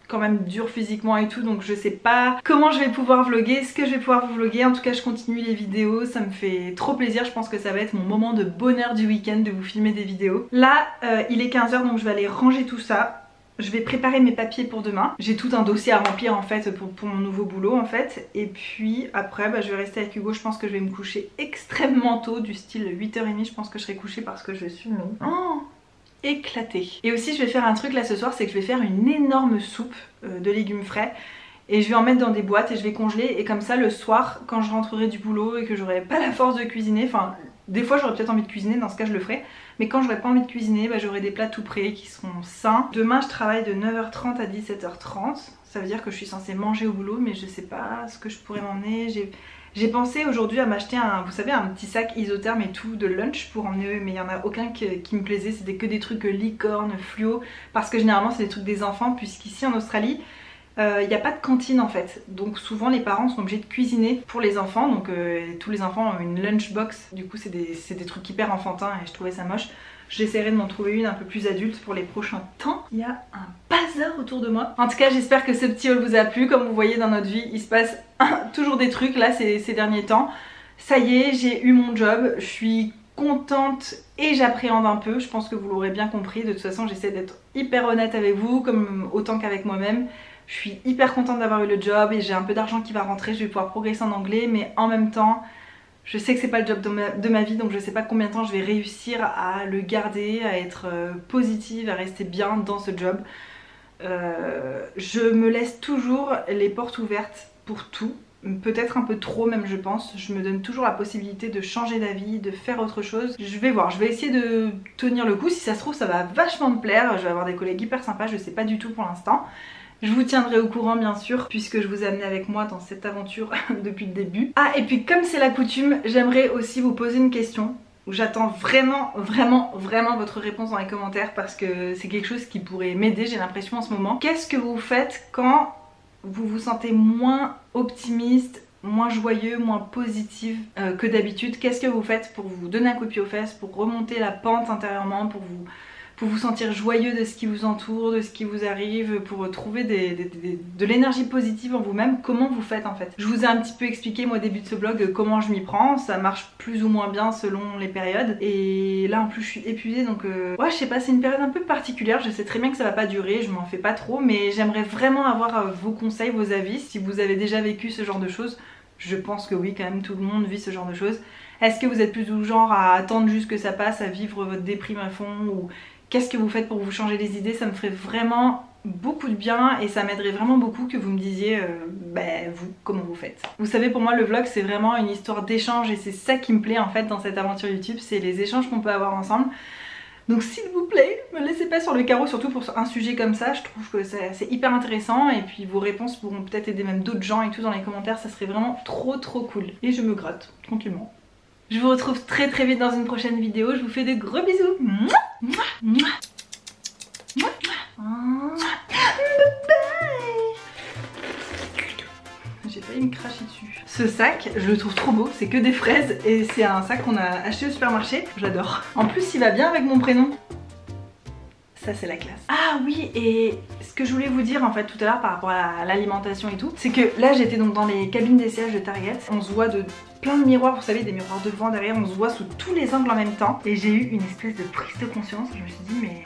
quand même dur physiquement et tout, donc je sais pas comment je vais pouvoir vlogger, ce que je vais pouvoir vous vlogger. En tout cas je continue les vidéos, ça me fait trop plaisir, je pense que ça va être mon moment de bonheur du week-end de vous filmer des vidéos. Là il est 15 h donc je vais aller ranger tout ça. Je vais préparer mes papiers pour demain. J'ai tout un dossier à remplir en fait pour mon nouveau boulot en fait. Et puis après je vais rester avec Hugo, je pense que je vais me coucher extrêmement tôt, du style 8 h 30 je pense que je serai couchée parce que je suis éclatée. Et aussi je vais faire un truc là ce soir, c'est que je vais faire une énorme soupe de légumes frais et je vais en mettre dans des boîtes et je vais congeler, et comme ça le soir quand je rentrerai du boulot et que j'aurai pas la force de cuisiner, enfin des fois j'aurais peut-être envie de cuisiner, dans ce cas je le ferai, mais quand j'aurai pas envie de cuisiner j'aurai des plats tout prêts qui seront sains. Demain je travaille de 9 h 30 à 17 h 30, ça veut dire que je suis censée manger au boulot mais je sais pas ce que je pourrais m'emmener. J'ai pensé aujourd'hui à m'acheter vous savez, un petit sac isotherme et tout de lunch pour emmener, mais il n'y en a aucun qui me plaisait, c'était que des trucs licorne, fluo, parce que généralement c'est des trucs des enfants, puisqu'ici en Australie il n'y a pas de cantine en fait, donc souvent les parents sont obligés de cuisiner pour les enfants, donc tous les enfants ont une lunchbox, du coup c'est des trucs hyper enfantins et je trouvais ça moche. J'essaierai de m'en trouver une un peu plus adulte pour les prochains temps. Il y a un bazar autour de moi. En tout cas j'espère que ce petit haul vous a plu. Comme vous voyez dans notre vie il se passe toujours des trucs là ces derniers temps. Ça y est, j'ai eu mon job, je suis contente et j'appréhende un peu, je pense que vous l'aurez bien compris. De toute façon j'essaie d'être hyper honnête avec vous, comme autant qu'avec moi-même. Je suis hyper contente d'avoir eu le job et j'ai un peu d'argent qui va rentrer, je vais pouvoir progresser en anglais, mais en même temps je sais que c'est pas le job de ma vie, donc je sais pas combien de temps je vais réussir à le garder, à être positive, à rester bien dans ce job. Je me laisse toujours les portes ouvertes pour tout, peut-être un peu trop même je pense. Je me donne toujours la possibilité de changer d'avis, de faire autre chose. Je vais voir, je vais essayer de tenir le coup. Si ça se trouve ça va vachement me plaire, je vais avoir des collègues hyper sympas, je sais pas du tout pour l'instant. Je vous tiendrai au courant bien sûr, puisque je vous ai amené avec moi dans cette aventure depuis le début. Ah, et puis comme c'est la coutume, j'aimerais aussi vous poser une question. J'attends vraiment votre réponse dans les commentaires, parce que c'est quelque chose qui pourrait m'aider, j'ai l'impression en ce moment. Qu'est-ce que vous faites quand vous vous sentez moins optimiste, moins joyeux, moins positif que d'habitude? Qu'est-ce que vous faites pour vous donner un coup de pied aux fesses, pour remonter la pente intérieurement, pour vous sentir joyeux de ce qui vous entoure, de ce qui vous arrive, pour trouver de l'énergie positive en vous-même? Comment vous faites en fait? Je vous ai un petit peu expliqué moi au début de ce vlog comment je m'y prends, ça marche plus ou moins bien selon les périodes, et là en plus je suis épuisée, donc ouais, je sais pas, c'est une période un peu particulière, je sais très bien que ça va pas durer, je m'en fais pas trop, mais j'aimerais vraiment avoir vos conseils, vos avis, si vous avez déjà vécu ce genre de choses. Je pense que oui, quand même tout le monde vit ce genre de choses. Est-ce que vous êtes plutôt du genre à attendre juste que ça passe, à vivre votre déprime à fond, ou qu'est-ce que vous faites pour vous changer les idées? Ça me ferait vraiment beaucoup de bien et ça m'aiderait vraiment beaucoup que vous me disiez vous, comment vous faites. Vous savez, pour moi le vlog c'est vraiment une histoire d'échange, et c'est ça qui me plaît en fait dans cette aventure YouTube, c'est les échanges qu'on peut avoir ensemble. Donc s'il vous plaît, me laissez pas sur le carreau, surtout pour un sujet comme ça, je trouve que c'est hyper intéressant, et puis vos réponses pourront peut-être aider même d'autres gens et tout dans les commentaires, ça serait vraiment trop cool. Et je me gratte tranquillement. Je vous retrouve très vite dans une prochaine vidéo, je vous fais de gros bisous. J'ai failli me cracher dessus. Ce sac, je le trouve trop beau, c'est que des fraises et c'est un sac qu'on a acheté au supermarché, j'adore. En plus il va bien avec mon prénom. Ça c'est la classe. Ah oui, et ce que je voulais vous dire en fait tout à l'heure par rapport à l'alimentation et tout, c'est que là j'étais donc dans les cabines d'essayage de Target, on se voit de plein de miroirs, vous savez, des miroirs devant, derrière, on se voit sous tous les angles en même temps, et j'ai eu une espèce de prise de conscience. Je me suis dit mais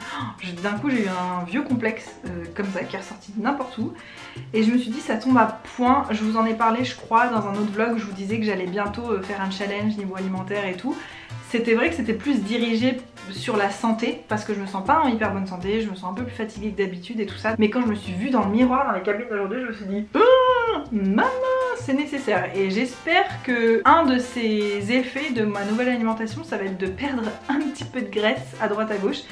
d'un coup j'ai eu un vieux complexe comme ça qui est ressorti de n'importe où, et je me suis dit ça tombe à point. Je vous en ai parlé je crois dans un autre vlog où je vous disais que j'allais bientôt faire un challenge niveau alimentaire et tout. C'était vrai que c'était plus dirigé sur la santé, parce que je me sens pas en hyper bonne santé, je me sens un peu plus fatiguée que d'habitude et tout ça, mais quand je me suis vue dans le miroir dans les cabines d'aujourd'hui, je me suis dit maman, c'est nécessaire. Et j'espère que un de ces effets de ma nouvelle alimentation, ça va être de perdre un petit peu de graisse à droite à gauche.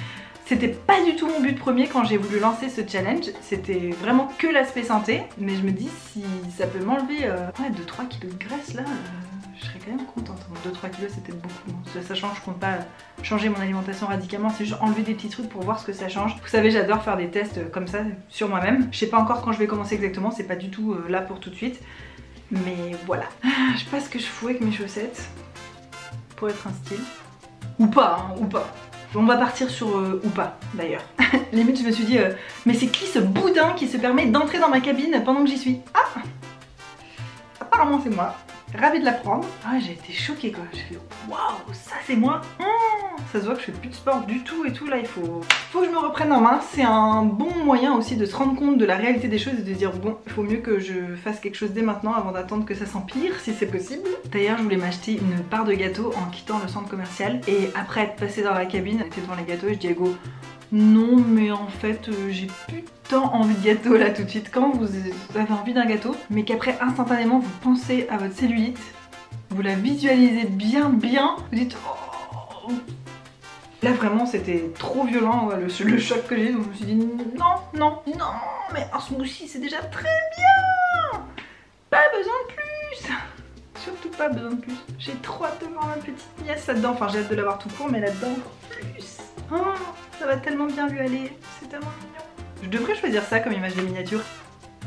C'était pas du tout mon but premier quand j'ai voulu lancer ce challenge, c'était vraiment que l'aspect santé, mais je me dis si ça peut m'enlever 2-3 kilos de graisse là, je serais quand même contente. Bon, 2-3 kilos c'est peut-être beaucoup, sachant que je compte pas changer mon alimentation radicalement, c'est juste enlever des petits trucs pour voir ce que ça change. Vous savez, j'adore faire des tests comme ça sur moi-même. Je sais pas encore quand je vais commencer exactement, c'est pas du tout là pour tout de suite, mais voilà. Je sais pas ce que je fous avec mes chaussettes pour être un style. Ou pas, hein, ou pas. On va partir sur ou pas d'ailleurs. Limite je me suis dit mais c'est qui ce boudin qui se permet d'entrer dans ma cabine pendant que j'y suis? Ah, apparemment c'est moi. Ravie de l'apprendre. Ah, j'ai été choquée quoi. J'ai fait waouh, ça c'est moi. Ça se voit que je fais plus de sport du tout et tout. Là il faut que je me reprenne en main. C'est un bon moyen aussi de se rendre compte de la réalité des choses et de se dire bon, il faut mieux que je fasse quelque chose dès maintenant avant d'attendre que ça s'empire si c'est possible. D'ailleurs je voulais m'acheter une part de gâteau en quittant le centre commercial, et après être passée dans la cabine, j'étais devant les gâteaux et je dis à Hugo non mais en fait j'ai plus tant envie de gâteau là tout de suite. Quand vous avez envie d'un gâteau mais qu'après instantanément vous pensez à votre cellulite, vous la visualisez bien, vous dites oh. Là vraiment c'était trop violent le choc que j'ai, donc je me suis dit non mais un smoothie c'est déjà très bien, pas besoin de plus, surtout pas besoin de plus. J'ai trop hâte de voir ma petite nièce là-dedans, enfin j'ai hâte de l'avoir tout court mais là-dedans encore plus. Oh, ça va tellement bien lui aller, c'est tellement mignon. Je devrais choisir ça comme image de miniature.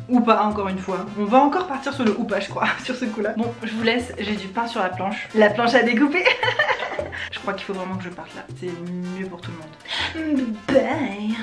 Ou pas, encore une fois. On va encore partir sur le ou pas, je crois, sur ce coup-là. Bon, je vous laisse, j'ai du pain sur la planche. La planche à découper. Je crois qu'il faut vraiment que je parte là. C'est mieux pour tout le monde. Bye.